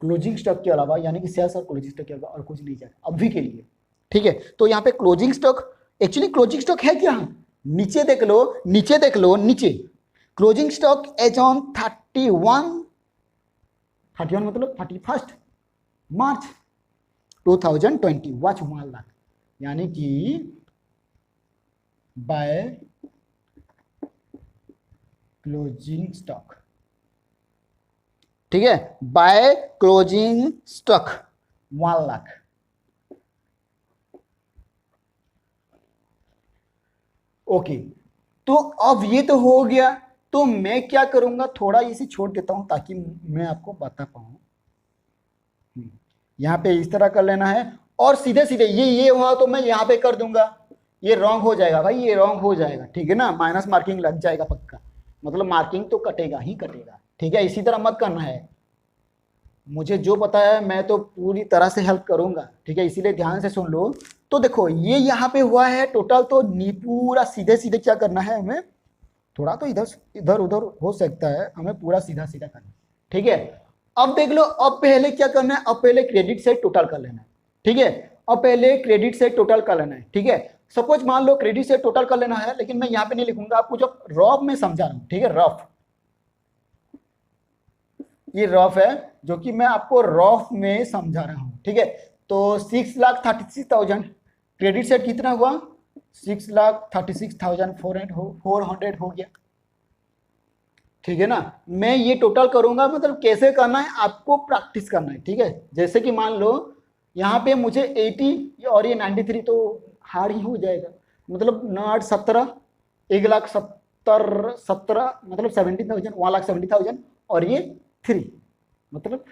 क्लोजिंग स्टॉक के अलावा, यानी कि सेल्स और क्लोजिंग स्टॉक के अलावा और कुछ नहीं जाएगा अभी के लिए, ठीक है। तो यहाँ पे closing stock, actually closing stock है क्या, नीचे देख लो, नीचे देख लो, नीचे क्लोजिंग स्टॉक एज ऑन 31 मतलब 31 मार्च 2020 वॉच 1 लाख, यानी कि बाय क्लोजिंग स्टॉक, ठीक है, by closing stock 1 lakh. Okay, तो अब ये तो हो गया, तो मैं क्या करूंगा, थोड़ा इसे छोड़ देता हूं ताकि मैं आपको बता पाऊं। यहां पे इस तरह कर लेना है, और सीधे सीधे ये हुआ तो मैं यहां पे कर दूंगा, ये रॉन्ग हो जाएगा भाई, ये रॉन्ग हो जाएगा, ठीक है ना, माइनस मार्किंग लग जाएगा पक्का, मतलब मार्किंग तो कटेगा ही कटेगा, ठीक है। इसी तरह मत करना है, मुझे जो पता है मैं तो पूरी तरह से हेल्प करूंगा, ठीक है, इसीलिए ध्यान से सुन लो। तो देखो ये यहाँ पे हुआ है टोटल, तो पूरा सीधे सीधे क्या करना है हमें, थोड़ा तो इधर इधर उधर हो सकता है, हमें पूरा सीधा सीधा करना है, ठीक है। अब देख लो, अब पहले क्या करना है, अब पहले क्रेडिट से टोटल कर लेना है, ठीक है। अब पहले क्रेडिट से टोटल कर लेना है, ठीक है। सपोज मान लो क्रेडिट से टोटल कर लेना है, लेकिन मैं यहाँ पे नहीं लिखूंगा, आपको जब रफ में समझा रहा हूँ, ठीक है, रफ, ये रफ है जो कि मैं आपको रफ में समझा रहा हूं, ठीक है। तो 6,36,000 क्रेडिट सेट कितना हुआ, 6,36,400 हो गया, ठीक है ना। मैं ये टोटल करूंगा, मतलब कैसे करना है आपको प्रैक्टिस करना है, ठीक है। जैसे कि मान लो यहाँ पे मुझे 80 और ये 93, तो हार्ड ही हो जाएगा। मतलब 9, 8, 17, 1,70,17 मतलब 70,000, 1,70,000 और ये 3 मतलब,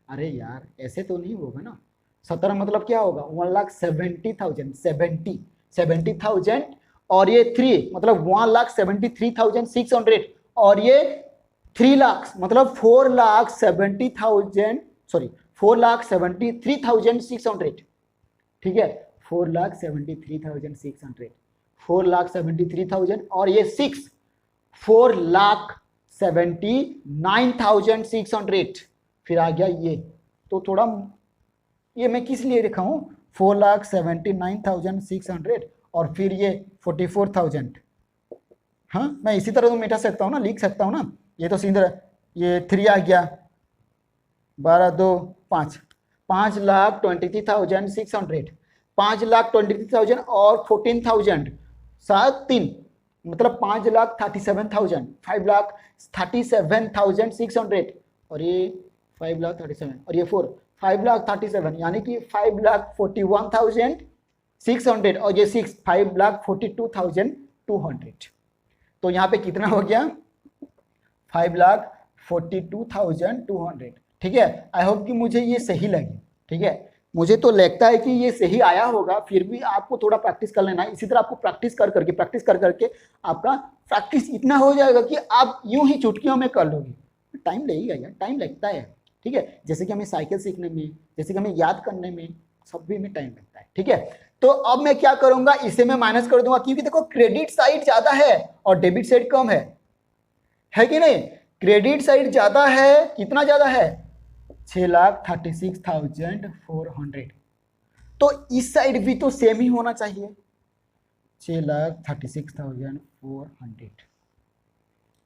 अरे यार ऐसे तो नहीं होगा ना। 17 मतलब क्या होगा 1,70,000, 70,000 और ये 3 मतलब 1,73,600 और ये 3 लाख मतलब 4,70,000 सॉरी 4,73,600। ठीक है 4,73,600, 4,73,000 और ये 4,79,600 फिर आ गया ये। तो थोड़ा ये मैं किस लिए लिखा हूं 4,79,600 और फिर ये 44,000। हाँ मैं इसी तरह तो मिटा सकता हूँ ना, लिख सकता हूँ ना। ये तो सीधा ये 3 आ गया 12, 2, 5, 5,23,600, 5,23,000 और 14,000 सात 3 मतलब 5,37,000, 5,37,600 और ये 5,37 और ये 4 5,37 यानी कि 5,41,600 और ये 6 5,42,200। तो यहाँ पे कितना हो गया 5,42,200। ठीक है आई होप कि मुझे ये सही लगे। ठीक है मुझे तो लगता है कि ये सही आया होगा, फिर भी आपको थोड़ा प्रैक्टिस कर लेना है। इसी तरह आपको प्रैक्टिस कर करके आपका प्रैक्टिस इतना हो जाएगा कि आप यूं ही चुटकियों में कर लोगे। टाइम लगेगा यार, टाइम लगता है। ठीक है जैसे कि हमें साइकिल सीखने में, जैसे कि हमें याद करने में, सब भी में टाइम लगता है। ठीक है तो अब मैं क्या करूंगा, इसे मैं माइनस कर दूंगा क्योंकि देखो क्रेडिट साइड ज्यादा है और डेबिट साइड कम है कि नहीं। क्रेडिट साइड ज्यादा है, कितना ज्यादा है 6,36,400। तो इस साइड भी तो सेम ही होना चाहिए 6,36,400।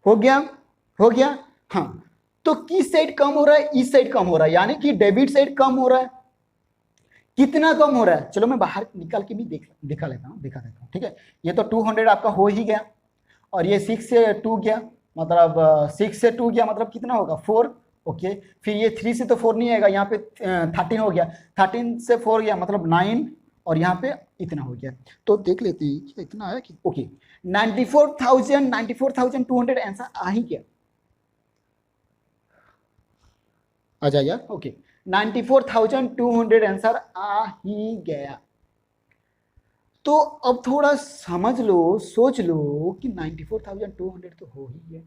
हो गया हाँ। तो किस साइड कम हो रहा है, इस साइड कम हो रहा है यानी कि डेबिट साइड कम हो रहा है। कितना कम हो रहा है चलो मैं बाहर निकाल के भी दिखा देता हूँ। ठीक है ये तो 200 आपका हो ही गया और ये 6 से 2 गया मतलब 6 से 2 गया मतलब कितना होगा 4। ओके फिर ये 3 से तो 4 नहीं आएगा, यहाँ पे 13 हो गया, 13 से 4 गया मतलब 9 और यहाँ पे इतना हो गया। तो देख लेते हैं कि इतना आया कि ओके 94,200 आंसर आ ही गया। आ जाएगा ओके 94,200 आंसर आ ही गया। तो अब थोड़ा समझ लो, सोच लो कि 94,200 तो हो ही गया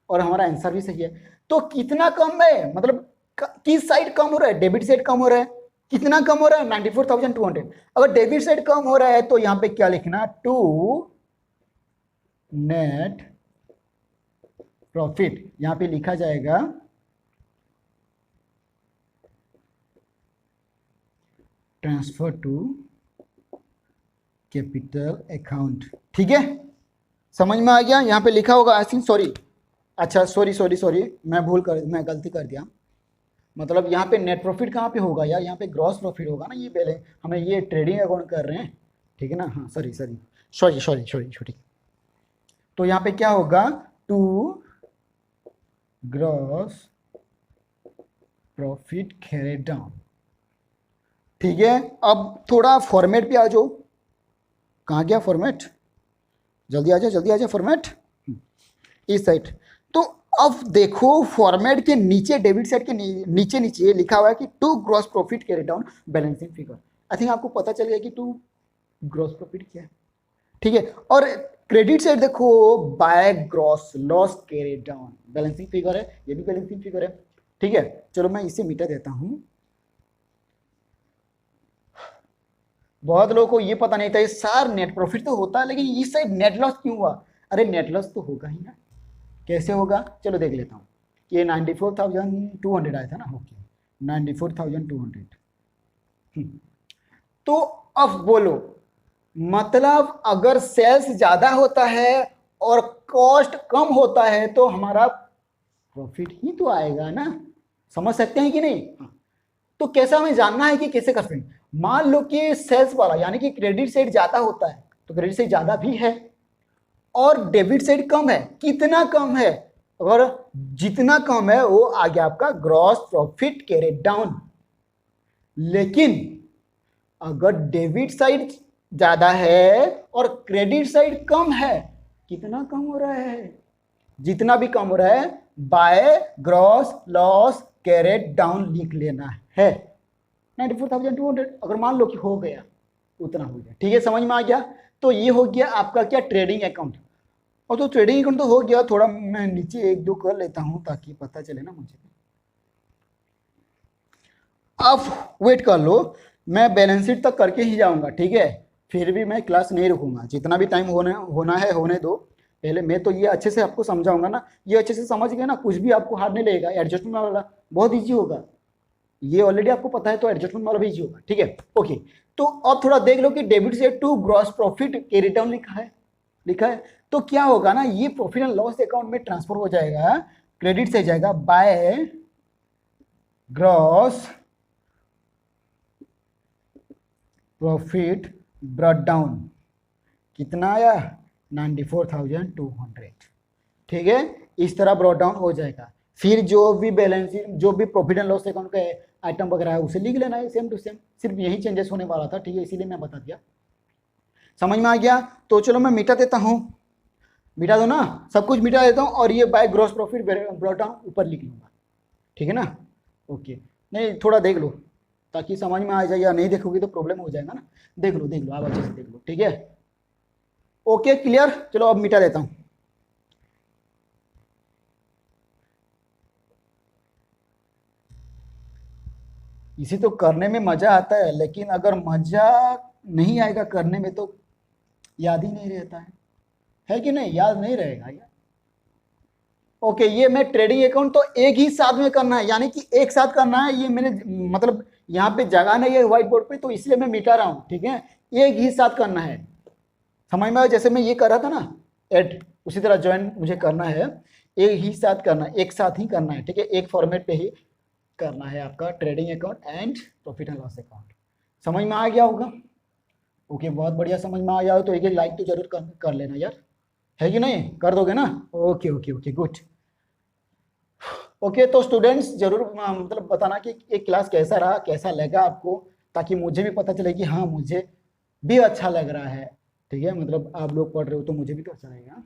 और हमारा आंसर भी सही है। तो कितना कम है मतलब किस साइड कम हो रहा है, डेबिट साइड कम हो रहा है। कितना कम हो रहा है 94,200। अगर डेबिट साइड कम हो रहा है तो यहां पे क्या लिखना टू नेट प्रॉफिट, यहां पे लिखा जाएगा ट्रांसफर टू कैपिटल अकाउंट। ठीक है समझ में आ गया। यहां पे लिखा होगा आई थिंक सॉरी, अच्छा सॉरी मैं गलती कर दिया। मतलब यहाँ पे नेट प्रॉफिट कहाँ पे होगा यार, यहाँ पे ग्रॉस प्रॉफिट होगा ना। ये पहले हमें ये ट्रेडिंग अकाउंट कर रहे हैं ठीक है ना। हाँ सॉरी। तो यहाँ पे क्या होगा to gross profit carried down. ठीक है अब थोड़ा फॉर्मेट पे आ जाओ। कहाँ गया फॉर्मेट, जल्दी आ जाओ फॉर्मेट इस साइड। तो अब देखो फॉर्मेट के नीचे डेबिट साइड के नीचे लिखा हुआ है कि to gross profit carry down balancing figure. I think आपको पता चल गया कि टू ग्रॉस प्रॉफिट क्या है। ठीक है और क्रेडिट साइड देखो bye gross loss carry down balancing figure है, ये भी बैलेंसिंग फिगर है। ठीक है चलो मैं इसे मिटा देता हूं। बहुत लोगों को ये पता नहीं था सर नेट प्रॉफिट तो होता है लेकिन इस साइड नेट लॉस क्यों हुआ। अरे नेट लॉस तो होगा ही ना, कैसे होगा चलो देख लेता हूँ। ये 94,200 आया था ना, ओके 94,200। तो अब बोलो मतलब अगर सेल्स ज्यादा होता है और कॉस्ट कम होता है तो हमारा प्रॉफिट ही तो आएगा ना। समझ सकते हैं कि नहीं। तो कैसा हमें जानना है कि कैसे करते हैं। मान लो कि सेल्स वाला यानी कि क्रेडिट साइड ज्यादा होता है तो क्रेडिट साइड ज्यादा भी है और डेबिट साइड कम है। कितना कम है, और जितना कम है वो आ गया आपका ग्रॉस प्रॉफिट कैरिड डाउन। लेकिन अगर डेबिट साइड ज्यादा है और क्रेडिट साइड कम है, कितना कम हो रहा है, जितना भी कम हो रहा है bye gross loss carried down लिख लेना है। 94,200 अगर मान लो कि हो गया, उतना हो गया, ठीक है, समझ में आ गया। तो ये हो गया आपका क्या, ट्रेडिंग अकाउंट। और तो ट्रेडिंग अकाउंट तो हो गया, थोड़ा मैं नीचे एक दो कर लेता हूं ताकि पता चले ना मुझे। आप वेट कर लो, मैं बैलेंस शीट तक करके ही जाऊंगा, ठीक है, फिर भी मैं क्लास नहीं रुकूंगा, जितना भी टाइम होना है होने दो। पहले मैं तो ये अच्छे से आपको समझाऊंगा ना, ये अच्छे से समझ गए ना, कुछ भी आपको हार्ड नहीं लगेगा। एडजस्टमेंट वाला बहुत ईजी होगा, ये ऑलरेडी आपको पता है, तो एडजस्टमेंट वाला भी ईजी होगा, ठीक है। ओके, तो अब थोड़ा देख लो कि डेबिट से टू ग्रॉस प्रॉफिट के रिटर्न लिखा है, तो क्या होगा ना, ये प्रॉफिट एंड लॉस अकाउंट में ट्रांसफर हो जाएगा, क्रेडिट से जाएगा by gross profit brought down, कितना आया 94,200, ठीक है, इस तरह ब्रॉट डाउन हो जाएगा। फिर जो भी बैलेंस, जो भी प्रॉफिट एंड लॉस अकाउंट का आइटम वगैरह है उसे लिख लेना है सेम टू सेम, सिर्फ यही चेंजेस होने वाला था, ठीक है, इसीलिए मैं बता दिया। समझ में आ गया। तो चलो मैं मिटा देता हूँ, मिटा दो ना, सब कुछ मिटा देता हूँ, और ये by gross profit brought down ऊपर लिख लूंगा, ठीक है ना। ओके, नहीं थोड़ा देख लो ताकि समझ में आ जाए, या नहीं देखोगे तो प्रॉब्लम हो जाएगा ना। देख लो आप अच्छे से देख लो, ठीक है। ओके क्लियर, चलो अब मिटा देता हूँ। इसे तो करने में मजा आता है, लेकिन अगर मजा नहीं आएगा करने में तो याद ही नहीं रहता है कि नहीं, याद नहीं रहेगा यार। ओके, ये मैं ट्रेडिंग अकाउंट तो एक ही साथ में करना है, यानी कि एक साथ करना है, ये मैंने मतलब यहाँ पे जगह नहीं है व्हाइट बोर्ड पे, तो इसलिए मैं मिटा रहा हूँ, ठीक है, एक ही साथ करना है। समझ में आया, जैसे मैं ये कर रहा था ना एड, उसी तरह ज्वाइन मुझे करना है, एक ही साथ करना है, एक साथ ही करना है, ठीक है, एक फॉर्मेट पे ही करना है आपका trading account and profit and loss account. समझ में आ गया होगा। ओके, बहुत बढ़िया, समझ में आ गया हो तो एक लाइक तो जरूर कर लेना यार, है कि नहीं, कर दोगे ना। Okay okay okay good. Okay, तो स्टूडेंट्स जरूर मतलब बताना कि एक क्लास कैसा रहा, कैसा लगा आपको, ताकि मुझे भी पता चले कि हाँ मुझे भी अच्छा लग रहा है, ठीक है, मतलब आप लोग पढ़ रहे हो तो मुझे भी तो अच्छा लगेगा।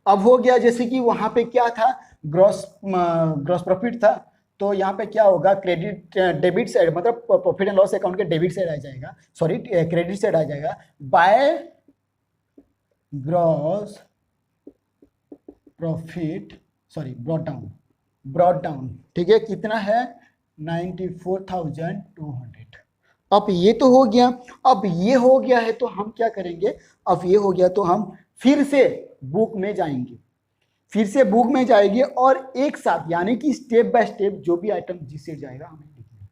अब हो गया, जैसे कि वहां पे क्या था, ग्रॉस प्रॉफिट था, तो यहाँ पे क्या होगा, क्रेडिट डेबिट साइड, मतलब प्रॉफिट एंड लॉस अकाउंट के डेबिट साइड आ जाएगा, सॉरी क्रेडिट साइड आ जाएगा, by gross profit, sorry brought down, ठीक है, कितना है 94,200। अब ये तो हो गया, अब ये हो गया है तो हम क्या करेंगे, अब ये हो गया तो हम फिर से बुक में जाएंगे, फिर से बुक में जाएंगे, और एक साथ यानी कि स्टेप बाय स्टेप जो भी आइटम जिससे जाएगा हमें लिखना है,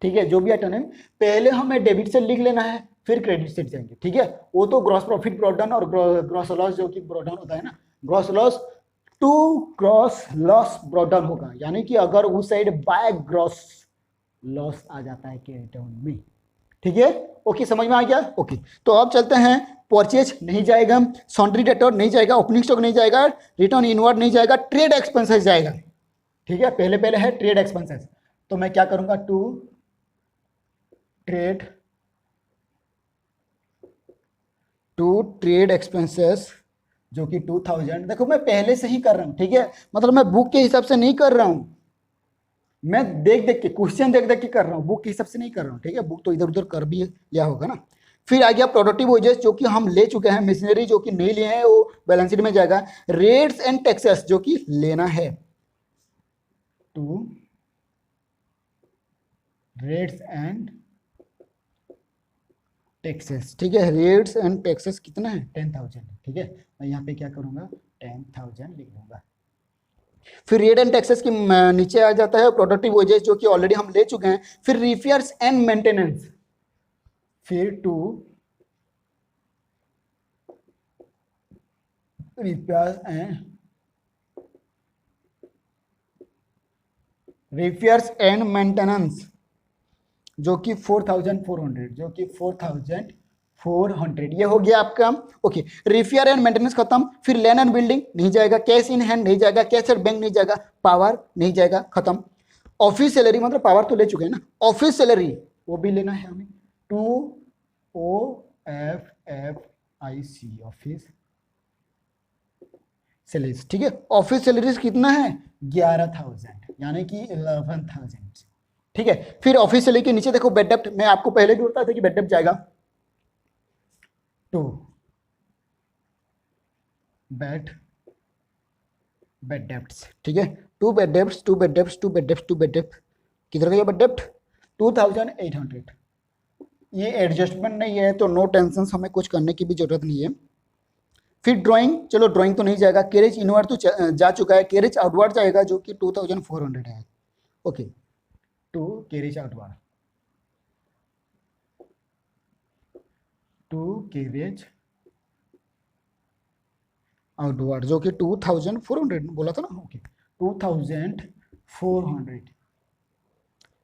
ठीक है, जो भी आइटम है पहले हमें डेबिट से लिख लेना है, फिर क्रेडिट से जाएंगे, ठीक है। वो तो ग्रॉस प्रॉफिट ब्रॉट डाउन और ग्रॉस लॉस जो कि ब्रॉट डाउन होता है ना, gross loss to gross loss brought down होगा, यानी कि अगर उस साइड बाय ग्रॉस लॉस आ जाता है के रिटर्न में, ठीक है। ओके, समझ में आ गया। ओके, तो अब चलते हैं, परचेज नहीं जाएगा, सॉन्ड्री डेटोर नहीं जाएगा, ओपनिंग स्टॉक नहीं जाएगा, रिटर्न इनवर्ड नहीं जाएगा, ट्रेड एक्सपेंसेस जाएगा, ठीक है, पहले पहले है ट्रेड एक्सपेंसेस, तो मैं क्या करूंगा, टू ट्रेड एक्सपेंसेस जो कि 2000, देखो मैं पहले से ही कर रहा हूं, ठीक है, मतलब मैं बुक के हिसाब से नहीं कर रहा हूं, मैं देख देख के क्वेश्चन देख देख के कर रहा हूँ, बुक के हिसाब से नहीं कर रहा हूँ, ठीक है, बुक तो इधर उधर कर भी लिया होगा ना। फिर आ गया प्रोडक्टिव वेजेस जो कि हम ले चुके हैं, मशीनरी जो कि नहीं लिए हैं वो बैलेंस शीट में जाएगा, रेट्स एंड टैक्सेस जो कि लेना है, टू रेट्स एंड टैक्सेस, ठीक है, रेट्स एंड टैक्सेस कितना है 10,000, ठीक है, मैं यहाँ पे क्या करूंगा 10,000 लिख लूंगा। फिर रेट एंड टैक्सेस की नीचे आ जाता है प्रोडक्टिव वेजेस जो कि ऑलरेडी हम ले चुके हैं, फिर रिपेयर्स एंड मेंटेनेंस, फिर टू रिपेयर्स एंड मेंटेनेंस जो कि 4,400, जो कि 4,400 400, ये हो गया आपका। ओके, रिपेयर एंड मेंटेनेंस खत्म, फिर लैंड एंड बिल्डिंग नहीं जाएगा, कैश इन हैंड नहीं जाएगा, कैश एट बैंक नहीं जाएगा, पावर नहीं जाएगा, खत्म। ऑफिस सैलरी मतलब पावर तो ले चुके हैं ना, ऑफिस सैलरी वो भी लेना है हमें, 2OFFIC ऑफिस सैलरीज, ठीक है। ऑफिस सैलरीज कितना है 11,000 यानी कि 11,000, ठीक है। फिर ऑफिस सैलरी के नीचे देखो बेड डेप्ट, मैं आपको पहले भी बताया था कि बेड डेप्ट जाएगा, तो बेड डेप्ट्स, ठीक है, to bad debts, to bad debts, to bad debts, to bad डेप्ट, किधर गया बेड डेप्ट 2,800, ये एडजस्टमेंट नहीं है तो नो टेंशन, हमें कुछ करने की भी जरूरत नहीं है। फिर ड्राइंग, चलो ड्राइंग तो नहीं जाएगा, कैरेज इनवर्ड तो जा चुका है, कैरेज आउटवर्ड जाएगा जो कि 2,400 है, okay, to carriage outward, to carriage outward जो कि 2,400 बोला था ना, ओके 2,400,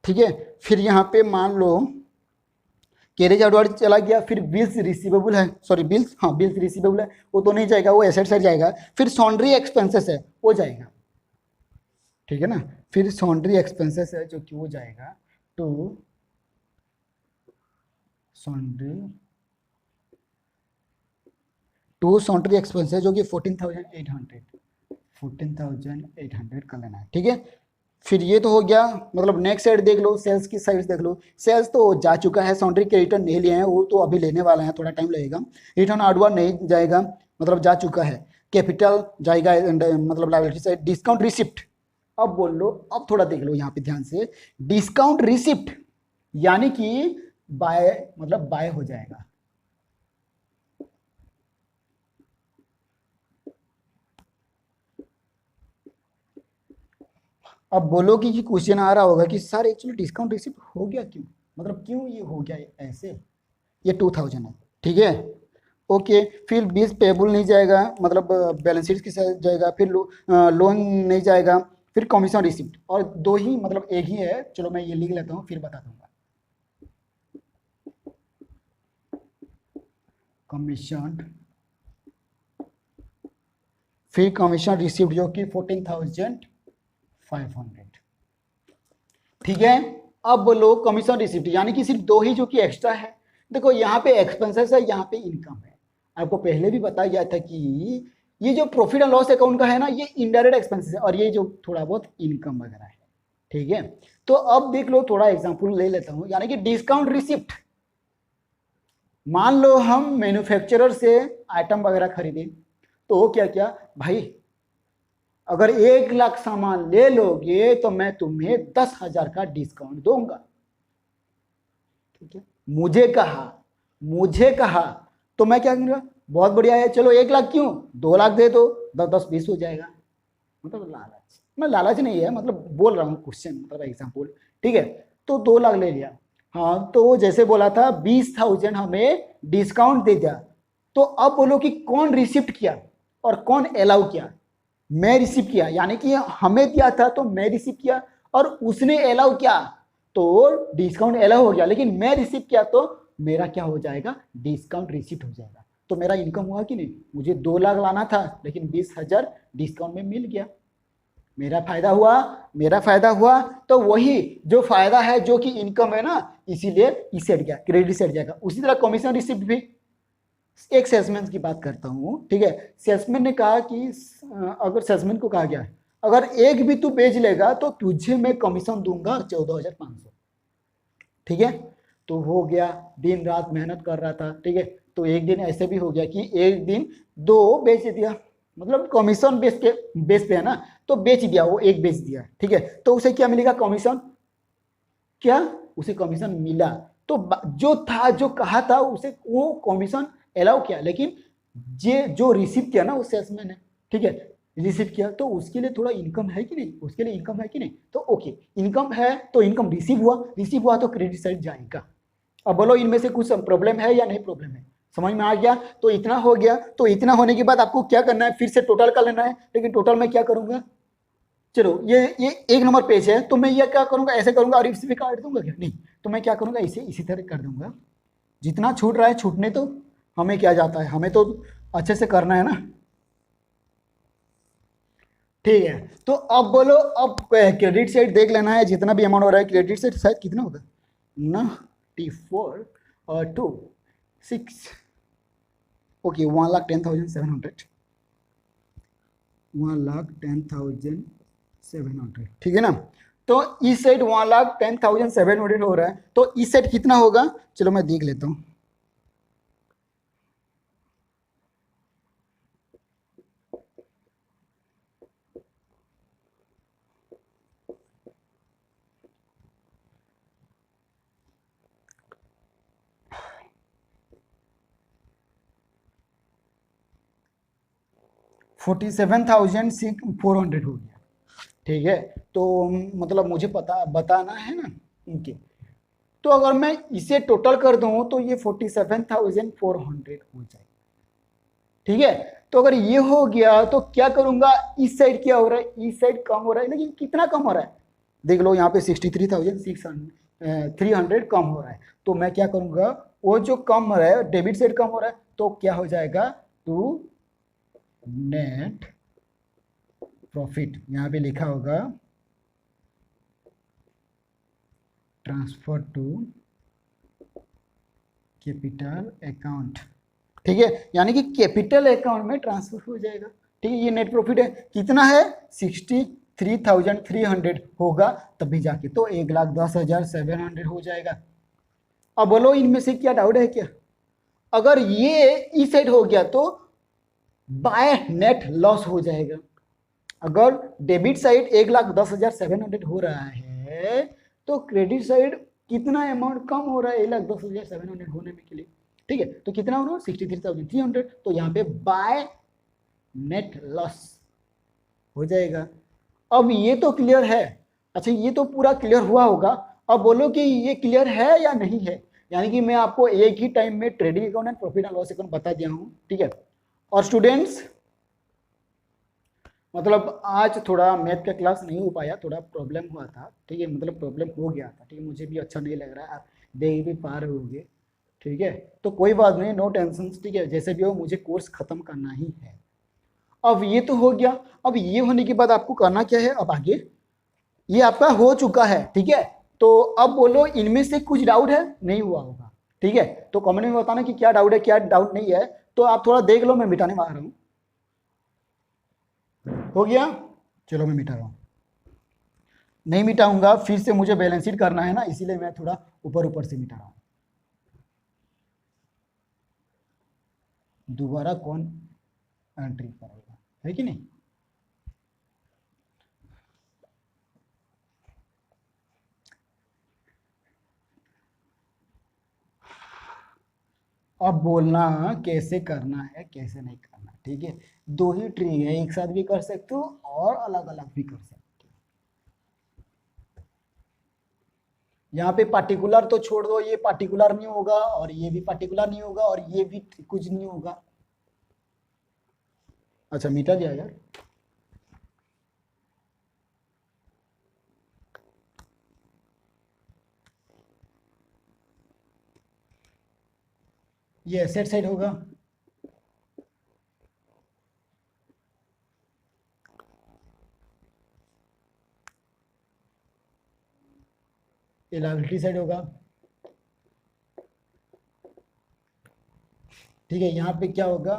ठीक है। फिर यहाँ पे मान लो कैरेज आउटवर्ड चला गया, फिर बिल्स रिसीवेबल है, सॉरी बिल्स, हाँ बिल्स रिसीवेबल है, वो तो नहीं जाएगा, वो एसेट साइड जाएगा। फिर सॉन्ड्री एक्सपेंसेस है वो जाएगा, ठीक है ना, फिर सॉन्ड्री एक्सपेंसेस है जो कि वो जाएगा तो सॉन्ड्री एक्सपेंसेस जो कि 14,800 का लेना है, ठीक है। फिर ये तो हो गया, मतलब नेक्स्ट साइड देख लो, सेल्स की साइड देख लो, सेल्स तो जा चुका है, सॉन्ड्री के रिटर्न नहीं लिए हैं, वो तो अभी लेने वाले हैं, थोड़ा टाइम लगेगा। रिटर्न आउटवर्ड नहीं जाएगा, मतलब जा चुका है। कैपिटल जाएगा, मतलब लायबिलिटी साइड। डिस्काउंट रिसिप्ट, अब बोल लो, अब थोड़ा देख लो यहाँ पे ध्यान से, डिस्काउंट रिसिप्ट यानी कि बाय, मतलब बाय हो जाएगा, अब बोलो कि क्वेश्चन आ रहा होगा कि सर एक्चुअली डिस्काउंट रिसिप्ट हो गया क्यों, मतलब क्यों ये हो गया ऐसे, ये 2,000 है, ठीक है, ओके। फिर बिल्स पेबल नहीं जाएगा, मतलब बैलेंस शीट के साथ जाएगा, फिर लोन नहीं जाएगा, फिर कमीशन रिसिप्ट, और दो ही, मतलब एक ही है, चलो मैं ये लिख लेता हूँ फिर बता दूंगा। कमीशन, फिर कमीशन रिसिप्ट जो कि 14,500, ठीक है। अब बोलो कमीशन रिसिप्ट यानी कि सिर्फ दो ही जो कि एक्स्ट्रा है। देखो यहाँ पे एक्सपेंसेस है, यहाँ पे इनकम है, आपको पहले भी बताया गया था कि ये जो प्रॉफिट एंड लॉस अकाउंट का है ना, ये इनडायरेक्ट एक्सपेंसेस है, और ये जो थोड़ा बहुत इनकम वगैरह है, ठीक है। तो अब देख लो, थोड़ा एग्जांपल ले लेता हूं, यानी कि डिस्काउंट रिसिप्ट, मान लो हम मैन्युफैक्चरर से आइटम वगैरह खरीदे, तो क्या क्या भाई, अगर 1 लाख सामान ले लोगे तो मैं तुम्हें 10,000 का डिस्काउंट दूंगा, ठीक है। मुझे कहा तो मैं क्या करूंगा, बहुत बढ़िया है, चलो 1 लाख क्यों, 2 लाख दे दो, 10-10-20 हो जाएगा, मतलब लालच, मैं लालच नहीं है, मतलब बोल रहा हूँ क्वेश्चन, मतलब एग्जाम्पल, ठीक है। तो 2 लाख ले लिया, हाँ, तो जैसे बोला था 20,000 हमें डिस्काउंट दे दिया, तो अब बोलो कि कौन रिसिप्ट किया और कौन अलाउ किया, मैं रिसीव किया, यानी कि हमें दिया था तो मैं रिसीव किया, और उसने अलाउ किया तो डिस्काउंट अलाउ हो गया, लेकिन मैं रिसीव किया तो मेरा क्या हो जाएगा, डिस्काउंट रिसिप्ट हो जाएगा। तो मेरा इनकम हुआ कि नहीं, मुझे 2 लाख लाना था लेकिन 20,000 डिस्काउंट में मिल गया, मेरा फायदा हुआ। तो वही जो फायदा है, जो कि इनकम है ना, इसीलिए इसे हट गया, क्रेडिट से हट जाएगा। उसी तरह कमीशन रिसिप्ट भी, एक सेल्समैन की बात करता हूँ, ठीक है, सेल्समैन ने कहा कि अगर सेल्समैन को कहा गया है, अगर एक भी तू बेच लेगा तो तुझे मैं कमीशन दूंगा 14,500, ठीक है। तो हो गया, दिन रात मेहनत कर रहा था, ठीक है, तो एक दिन ऐसे भी हो गया कि एक दिन 2 बेच दिया, मतलब कमीशन बेस पे है ना, तो बेच दिया, वो एक बेच दिया, ठीक है, तो उसे क्या मिलेगा, कमीशन, क्या उसे कमीशन मिला, तो जो था, जो कहा था उसे वो कमीशन अलाउ किया, लेकिन जे जो रिसीव किया ना उस सेल्समैन ने, ठीक है, रिसीव किया, तो उसके लिए थोड़ा इनकम है कि नहीं, उसके लिए इनकम है कि नहीं, तो ओके, इनकम है तो इनकम रिसीव हुआ तो क्रेडिट साइड जाएगा। अब बोलो इनमें से कुछ प्रॉब्लम है या नहीं प्रॉब्लम है, समझ में आ गया। तो इतना हो गया, तो इतना होने के बाद आपको क्या करना है, फिर से टोटल का लेना है, लेकिन टोटल में क्या करूंगा, चलो ये 1 नंबर पेज है, तो मैं ये क्या करूंगा, ऐसे करूंगा और इसी पे काट दूंगा क्या, नहीं, तो मैं क्या करूंगा, इसे इसी तरह कर दूंगा, जितना छूट रहा है छूटने तो, हमें क्या जाता है, हमें तो अच्छे से करना है ना। ठीक है, तो अब बोलो, अब क्रेडिट साइड देख लेना है, जितना भी अमाउंट हो रहा है क्रेडिट साइड शायद कितना होगा ना, T4 और 2 6, ओके 1,10,700, 1,10,700, ठीक है ना। तो इस साइड 1,10,700 हो रहा है, तो इस साइड कितना होगा, चलो मैं देख लेता हूँ। $47,400 हो गया, ठीक है। तो मतलब मुझे पता बताना है ना इनके, तो अगर मैं इसे टोटल कर दूं तो ये 47,400 हो जाएगा, ठीक है। तो अगर ये हो गया तो क्या करूंगा, इस साइड क्या हो रहा है, इस साइड कम हो रहा है, लेकिन कितना कम हो रहा है, देख लो यहाँ पे 63,300 कम हो रहा है। तो मैं क्या करूंगा, वो जो कम हो रहा है डेबिट साइड कम हो रहा है, तो क्या हो जाएगा, टू नेट प्रॉफिट, यहाँ पे लिखा होगा ट्रांसफर टू कैपिटल अकाउंट, ठीक है, यानी कि कैपिटल अकाउंट में ट्रांसफर हो जाएगा, ठीक है। ये नेट प्रॉफिट है, कितना है 63,300 होगा तभी जाके तो 1,10,700 हो जाएगा। अब बोलो इनमें से क्या डाउट है क्या, अगर ये इस साइड हो गया तो बाय नेट लॉस हो जाएगा। अगर डेबिट साइड 1,10,700 हो रहा है तो क्रेडिट साइड कितना अमाउंट कम हो रहा है 1,10,700 होने में के लिए, ठीक है। तो कितना हो रहा है 63,300, तो यहाँ पे बाय नेट लॉस हो जाएगा। अब ये तो क्लियर है, अच्छा ये तो पूरा क्लियर हुआ होगा। अब बोलो कि ये क्लियर है या नहीं है, यानी कि मैं आपको एक ही टाइम में trading account and profit and loss account बता दिया हूँ, ठीक है। और स्टूडेंट्स मतलब आज थोड़ा मैथ का क्लास नहीं हो पाया, थोड़ा प्रॉब्लम हुआ था, ठीक है, मतलब प्रॉब्लम हो गया था, ठीक है, मुझे भी अच्छा नहीं लग रहा है, आप देख भी पा रहे होंगे, ठीक है। तो कोई बात नहीं, नो टेंशन, ठीक है, जैसे भी हो मुझे कोर्स खत्म करना ही है। अब ये तो हो गया, अब ये होने के बाद आपको करना क्या है, अब आगे ये आपका हो चुका है, ठीक है। तो अब बोलो इनमें से कुछ डाउट है, नहीं हुआ होगा, ठीक है, तो कमेंट में बताना कि क्या डाउट है क्या डाउट नहीं है। तो आप थोड़ा देख लो, मैं मिटाने वाला रहा हूँ, हो गया, चलो मैं मिटा रहा हूँ, नहीं मिटाऊंगा फिर से मुझे बैलेंस शीट करना है ना, इसीलिए मैं थोड़ा ऊपर ऊपर से मिटा रहा हूँ। दोबारा कौन एंट्री करेगा, है कि नहीं। अब बोलना कैसे करना है कैसे नहीं करना, ठीक है। दो ही ट्री है, एक साथ भी कर सकते हो और अलग अलग भी कर सकते हो। यहाँ पे पार्टिकुलर तो छोड़ दो, ये पार्टिकुलर नहीं होगा और ये भी पार्टिकुलर नहीं होगा और ये भी कुछ नहीं होगा। अच्छा मिटा दिया यार, ये एसेट साइड होगा, ये लायबिलिटी साइड होगा, ठीक है। यहाँ पे क्या होगा,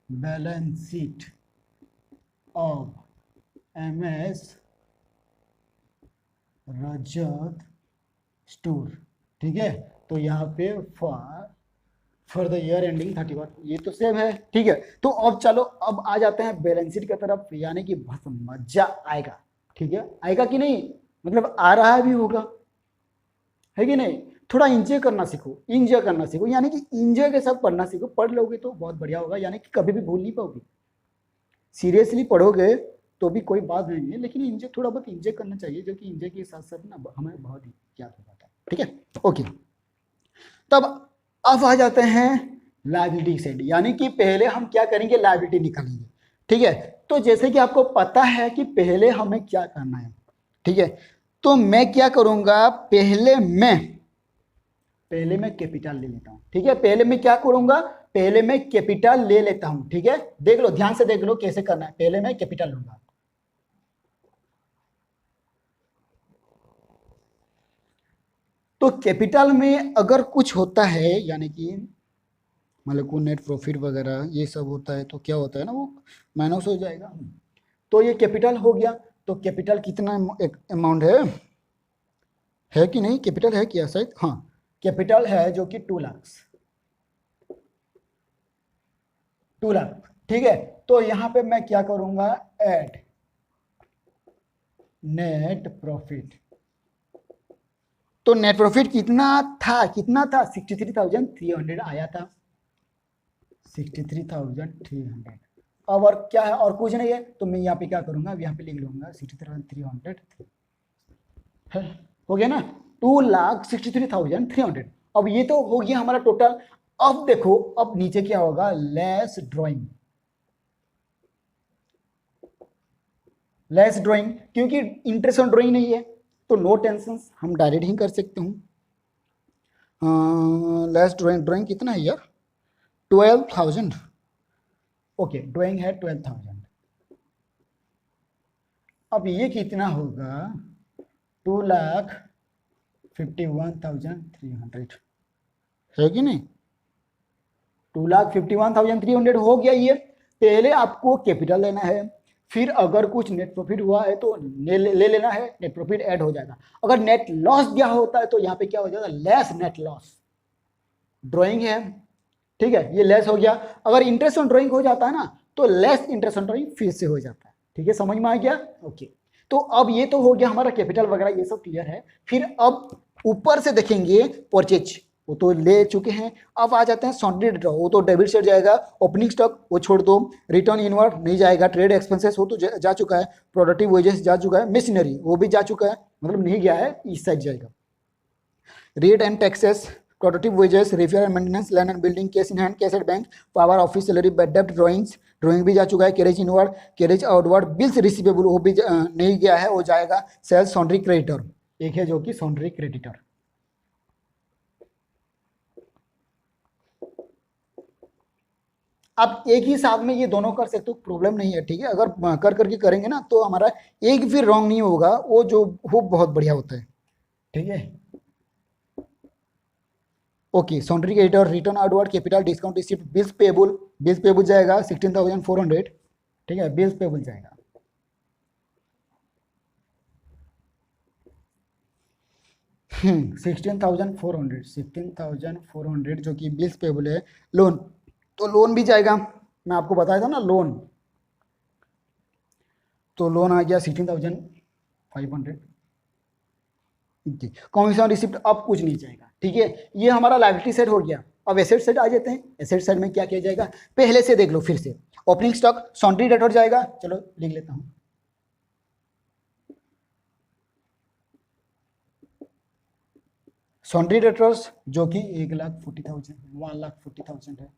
balance sheet of MS Rajat store, ठीक है। तो यहाँ पे फॉर द ईयर एंडिंग 31, ये तो सेम है, ठीक है। तो अब चलो अब आ जाते हैं बैलेंस शीट की तरफ, यानी कि बहुत मजा आएगा, ठीक है, आएगा कि नहीं, मतलब आ रहा भी होगा, है कि नहीं। थोड़ा इंजॉय करना सीखो, इंजॉय करना सीखो, यानी कि इंजॉय के साथ पढ़ना सीखो, पढ़ लोगे तो बहुत बढ़िया होगा, यानी कि कभी भी भूल नहीं पाओगे। सीरियसली पढ़ोगे तो भी कोई बात नहीं है, लेकिन इंजॉय थोड़ा बहुत इंजॉय करना चाहिए, जो कि इंजॉय के साथ साथ ना हमें बहुत ही याद हो जाता है, ठीक है। ओके, तब अब आ जाते हैं लायबिलिटी साइड, यानी कि पहले हम क्या करेंगे, लायबिलिटी निकालेंगे, ठीक है। तो जैसे कि आपको पता है कि पहले हमें क्या करना है, ठीक है। तो मैं क्या करूंगा, पहले मैं पहले मैं कैपिटल ले लेता हूँ, ठीक है। पहले मैं क्या करूंगा, पहले मैं कैपिटल ले लेता हूँ, ठीक है। देख लो, ध्यान से देख लो कैसे करना है। पहले मैं कैपिटल लूंगा, तो कैपिटल में अगर कुछ होता है, यानी कि मतलब को नेट प्रॉफिट वगैरह ये सब होता है, तो क्या होता है ना, वो माइनस हो जाएगा। तो ये कैपिटल हो गया। तो कैपिटल कितना अमाउंट है कि नहीं, कैपिटल है क्या शायद, हाँ कैपिटल है जो कि 2 लाख, 2 लाख, ठीक है। तो यहाँ पे मैं क्या करूंगा, ऐड नेट प्रॉफिट। तो नेट प्रॉफिट कितना था 63,300 आया था, 63,300। अब और क्या है, और कुछ नहीं है, तो मैं यहाँ पे क्या करूंगा, यहाँ पे लिख लूंगा 63,300 है, हो गया ना, 2,63,300। अब ये तो हो गया हमारा टोटल। अब देखो, अब नीचे क्या होगा, लेस ड्राइंग, लेस ड्राइंग, क्योंकि इंटरेस्ट ऑन ड्राइंग नहीं है, तो नो टेंशन, हम डायरेक्ट ही कर सकते हूँ। लेस ड्राइंग, ड्राइंग कितना है यार, 12,000। ओके, ड्राइंग है 12,000। अब ये कितना होगा, 2,51,300 है कि नहीं, 2,51,300 हो गया ये। पहले आपको कैपिटल लेना है, फिर अगर कुछ नेट प्रॉफिट हुआ है तो ले लेना है, नेट प्रॉफिट ऐड हो जाएगा। अगर नेट लॉस दिया होता है तो यहाँ पे क्या हो जाएगा, लेस नेट लॉस। ड्राइंग है, ठीक है, ये लेस हो गया। अगर इंटरेस्ट ऑन ड्राइंग हो जाता है ना, तो लेस इंटरेस्ट ऑन ड्राइंग फिर से हो जाता है, ठीक है, समझ में आ गया। ओके, तो अब ये तो हो गया हमारा कैपिटल वगैरह, ये सब क्लियर है। फिर अब ऊपर से देखेंगे परचेज, वो तो ले चुके हैं। अब आ जाते हैं सॉन्ड्री डेटर, वो तो डेबिट साइड जाएगा। ओपनिंग स्टॉक वो छोड़ दो, रिटर्न इनवर्ड नहीं जाएगा। ट्रेड एक्सपेंसेस वो तो जा चुका है। प्रोडक्टिव वेजेस जा चुका है। मशीनरी वो भी जा चुका है, मतलब नहीं गया है, इस साइड जाएगा। Rate and taxes, productive wages, repair and maintenance, land and building, cash in hand, cash at bank, power office salary, bad डेब्ट, ड्राइंग्स, ड्राइंग भी जा चुका है। Carriage inward, carriage outward, bills receivable वो भी नहीं गया है, वो जाएगा। सेल्स सॉन्ड्री क्रेडिटर, एक है जो कि सॉन्ड्री क्रेडिटर। आप एक ही साथ में ये दोनों कर सकते हो, प्रॉब्लम नहीं है, ठीक है। अगर कर करके करेंगे ना तो हमारा एक फिर रॉन्ग नहीं होगा, वो जो वो बहुत बढ़िया होता है, ठीक है। Okay, sundry creditor, return outward, capital, discount receipt, bills payable, bills payable जाएगा 16,400, ठीक है, बिल्स पेबल जाएगा। 16,400 जो कि बिल्स पेबल है। लोन, तो लोन भी जाएगा, मैं आपको बताया था ना लोन, तो लोन आ गया 16,500। कमीशन रिसिप्ट अब कुछ नहीं जाएगा, ठीक है। ये हमारा लायबिलिटी साइड हो गया। अब एसेट साइड आ जाते हैं। एसेट साइड में क्या किया जाएगा, पहले से देख लो फिर से। ओपनिंग स्टॉक सॉन्ड्री डेटोर जाएगा, चलो लिख लेता हूं। सॉन्ड्री डेटर्स जो कि 1,40,000, 1,40,000 है,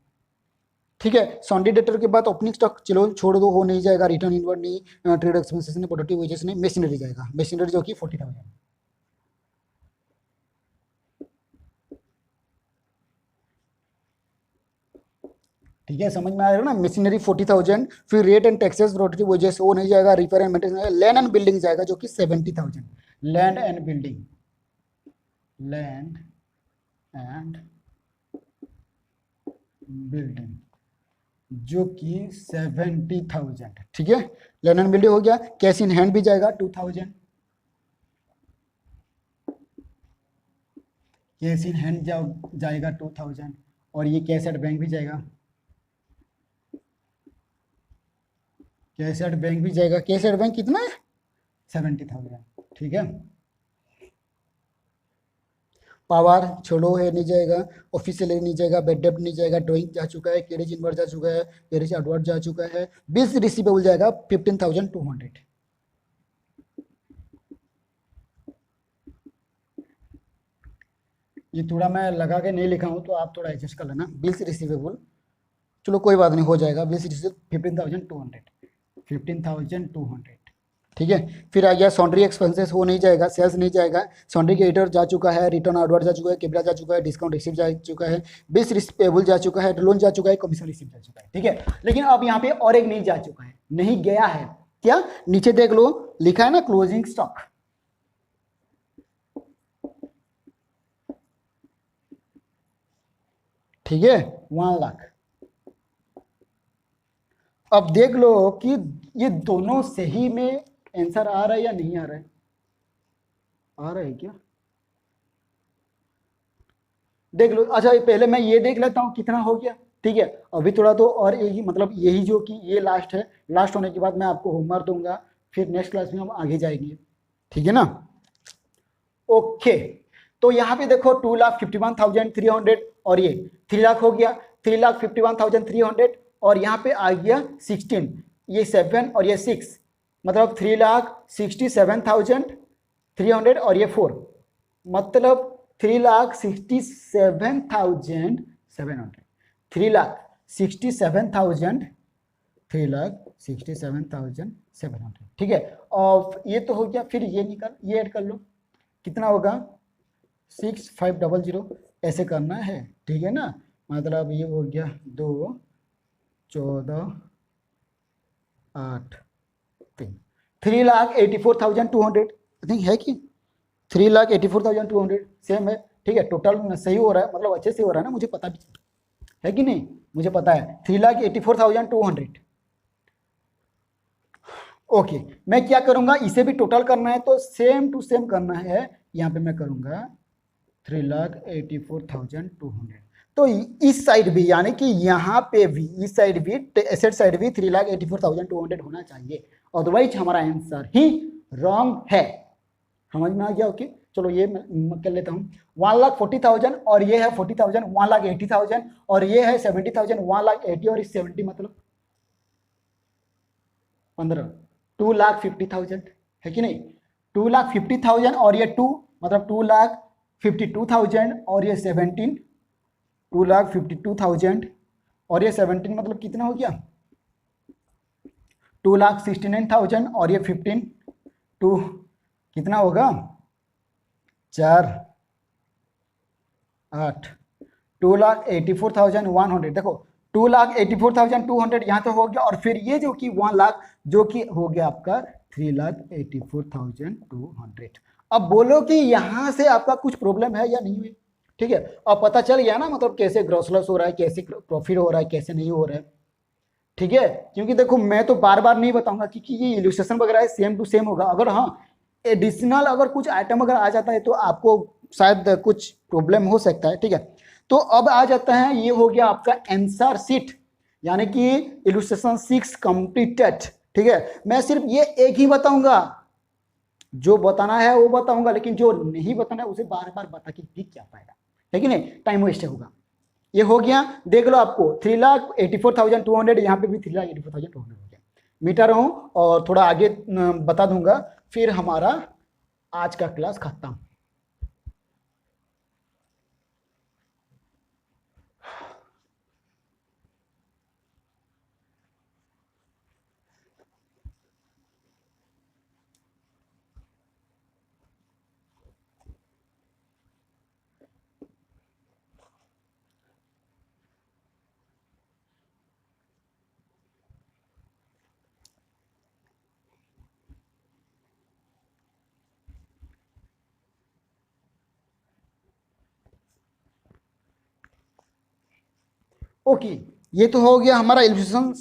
ठीक है। सॉन्ड्री डेटर के बाद ओपनिंग स्टॉक चलो छोड़ दो, हो नहीं जाएगा। रिटर्न इनवर्ड नहीं, ट्रेड एक्सपेंसेस नहीं, प्रोडक्टिव वेजेस नहीं, मशीनरी जाएगा। मशीनरी जो कि 40,000, ठीक है, समझ में आ रहा है ना। मशीनरी 40,000, फिर rate and taxes, productive wages वो नहीं जाएगा। Repair and maintenance, land and building जाएगा जो कि 70,000। Land and building, land and building जो कि 70,000, ठीक है। लैंड एंड बिल्डिंग हो गया। कैश इन हैंड भी जाएगा 2,000, कैश इन हैंड जाएगा 2,000, और ये कैश एट बैंक भी जाएगा, कैश एट बैंक भी जाएगा। कैश एट बैंक कितना है, 70,000, ठीक है। पावर छोड़ो है नहीं जाएगा। ऑफिस सैलरी नहीं जाएगा। बेड डेब्ट नहीं जाएगा। ड्राइंग जा चुका है। कैरेज इनवर्ड जा चुका है। कैरेज आउटवर्ड जा चुका है। बिल्स रिसीवेबल जाएगा 15,200, ये थोड़ा मैं लगा के नहीं लिखा हूँ तो आप थोड़ा एडजस्ट कर लेना। बिल्स रिसीवेबल चलो कोई बात नहीं, हो जाएगा। बिल्स रिसीवेबल 15,200, 15,200, ठीक है। फिर आ गया सॉन्ड्री एक्सपेंसेस, हो नहीं जाएगा, सेल्स नहीं जाएगा, सॉन्ड्री क्रेडिटर जा चुका है, रिटर्न आउटवर्ड जा चुका है, कैपिटल जा चुका है, डिस्काउंट रिसीव जा चुका है, बिल्स रिसीवेबल जा चुका है, लोन जा चुका है, कमीशन रिसीव जा चुका है। ठीक है, लेकिन अब यहाँ पे और एक नहीं जा चुका है, नहीं गया है। क्या? नीचे देख लो, लिखा है ना क्लोजिंग स्टॉक। ठीक है, 1 लाख। अब देख लो कि ये दोनों सही में आंसर आ रहा है या नहीं आ रहा है? आ रहा है क्या? देख लो। अच्छा, पहले मैं ये देख लेता हूँ कितना हो गया। ठीक है, अभी थोड़ा तो और यही मतलब यही जो कि ये लास्ट है, लास्ट होने के बाद मैं आपको होमवर्क दूंगा, फिर नेक्स्ट क्लास में हम आगे जाएंगे। ठीक है ना? ओके, तो यहाँ पे देखो 2,51,300 और ये 3 लाख हो गया, 3,51,300 और यहाँ पे आ गया 16, ये 7 और ये 6, मतलब 3,67,300 और ये 4, मतलब 3,67,700, 3,67,700। ठीक है, और ये तो हो गया। फिर ये निकाल, ये ऐड कर लो, कितना होगा? 6,500 ऐसे करना है। ठीक है ना? मतलब ये हो गया 2, 14, 8, 3, 3,84,200 थिंक है कि 3,84,200 सेम है। ठीक है, टोटल सही हो रहा है, मतलब अच्छे से हो रहा है ना, मुझे पता भी है कि नहीं, मुझे पता है 3,84,200। ओके, मैं क्या करूंगा, इसे भी टोटल करना है तो सेम टू सेम करना है। यहाँ पे मैं करूंगा 3,84,200। तो इस साइड भी, यानी कि यहाँ पे भी, इस साइड भी, एसेट साइड भी 3,84,200 होना चाहिए, अदरवाइज हमारा आंसर ही रॉन्ग है। समझ में आ गया? ओके, चलो ये मैं कर लेता हूँ। 1,40,000 और ये है 40,000, 1,80,000 और ये है 70,000, 1,80 और इस 70 मतलब 15, 2,50,000 है कि नहीं? 2,50,000 और ये 2 मतलब 2,52,000 और ये 17, 2,52,000 और ये 17 मतलब कितना हो गया? 2,69,000 और ये 15, 2 कितना होगा? 4, 8, 2,84,100। देखो 2,84,200 यहाँ तो हो गया, और फिर ये जो कि 1 लाख जो कि हो गया आपका 3,84,200। अब बोलो कि यहाँ से आपका कुछ प्रॉब्लम है या नहीं है? ठीक है, अब पता चल गया ना, मतलब कैसे ग्रॉस लॉस हो रहा है, कैसे प्रॉफिट हो रहा है, कैसे नहीं हो रहा है। ठीक है, क्योंकि देखो मैं तो बार बार नहीं बताऊंगा, क्योंकि ये इलस्ट्रेशन वगैरह है, सेम टू सेम होगा। अगर हाँ एडिशनल अगर कुछ आइटम अगर आ जाता है तो आपको शायद कुछ प्रॉब्लम हो सकता है। ठीक है, तो अब आ जाता है, ये हो गया आपका आंसर शीट, यानी कि इलस्ट्रेशन 6 कंप्लीटेड। ठीक है, मैं सिर्फ ये एक ही बताऊंगा, जो बताना है वो बताऊंगा, लेकिन जो नहीं बताना है उसे बार बार बता के भी क्या फायदा, है कि नहीं? टाइम वेस्ट होगा। ये हो गया, देख लो आपको 3,84,200, यहाँ पे भी 3,84,200 हो गया। मीटर हूँ और थोड़ा आगे बता दूंगा, फिर हमारा आज का क्लास खत्म। ओके, ये तो हो गया हमारा इलस्ट्रेशन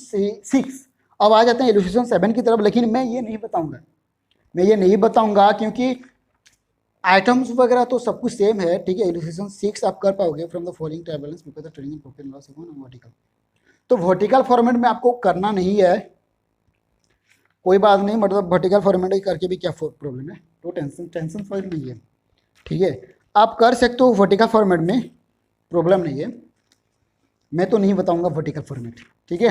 6। अब आ जाते हैं इलस्ट्रेशन 7 की तरफ, लेकिन मैं ये नहीं बताऊंगा, मैं ये नहीं बताऊंगा क्योंकि आइटम्स वगैरह तो सब कुछ सेम है। ठीक है, इलस्ट्रेशन 6 आप कर पाओगे from the following tables because the trading profit and loss account vertical. तो वर्टिकल फॉर्मेट में आपको करना नहीं है, कोई बात नहीं, मतलब वर्टिकल फॉर्मेट करके भी क्या प्रॉब्लम है, तो टेंशन फॉर नहीं है। ठीक है, आप कर सकते हो वर्टिकल फॉर्मेट में, प्रॉब्लम नहीं है। मैं तो नहीं बताऊंगा वर्टिकल फॉर्मेट। ठीक है,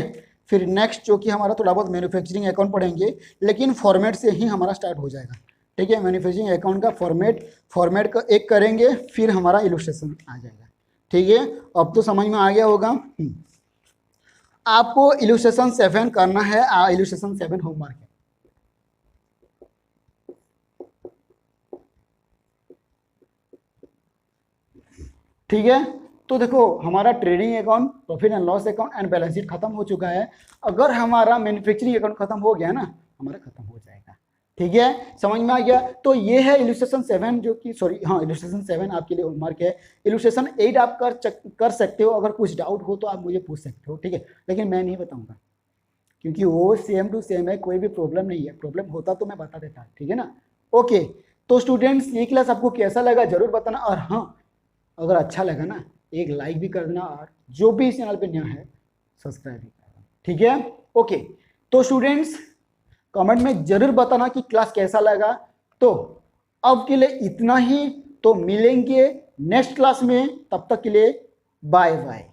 फिर नेक्स्ट जो कि हमारा थोड़ा बहुत मैन्युफैक्चरिंग अकाउंट पढ़ेंगे, लेकिन फॉर्मेट से ही हमारा स्टार्ट हो जाएगा। ठीक है, मैन्युफैक्चरिंग अकाउंट का फॉर्मेट का एक करेंगे, फिर हमारा इलस्ट्रेशन आ जाएगा। ठीक है, अब तो समझ में आ गया होगा। आपको इलस्ट्रेशन 7 करना है, इलस्ट्रेशन 7 होमवर्क है। ठीक है। तो देखो हमारा trading account, profit and loss account and balance sheet खत्म हो चुका है। अगर हमारा मैन्युफैक्चरिंग अकाउंट खत्म हो गया ना, हमारा खत्म हो जाएगा। ठीक है, समझ में आ गया। तो ये है इलस्ट्रेशन 7 जो कि सॉरी हाँ इलस्ट्रेशन 7 आपके लिए होमवर्क है। इलस्ट्रेशन 8 आप कर सकते हो, अगर कुछ डाउट हो तो आप मुझे पूछ सकते हो, ठीक है, लेकिन मैं नहीं बताऊंगा क्योंकि वो सेम टू सेम है, कोई भी प्रॉब्लम नहीं है। प्रॉब्लम होता तो मैं बता देता, ठीक है ना। ओके, तो स्टूडेंट्स ये क्लास आपको कैसा लगा जरूर बताना, और हाँ अगर अच्छा लगा ना एक लाइक भी कर देना, और जो भी इस चैनल पे नया है सब्सक्राइब भी करना, ठीक है। ओके, तो स्टूडेंट्स कमेंट में जरूर बताना कि क्लास कैसा लगा। तो अब के लिए इतना ही, तो मिलेंगे नेक्स्ट क्लास में, तब तक के लिए बाय बाय।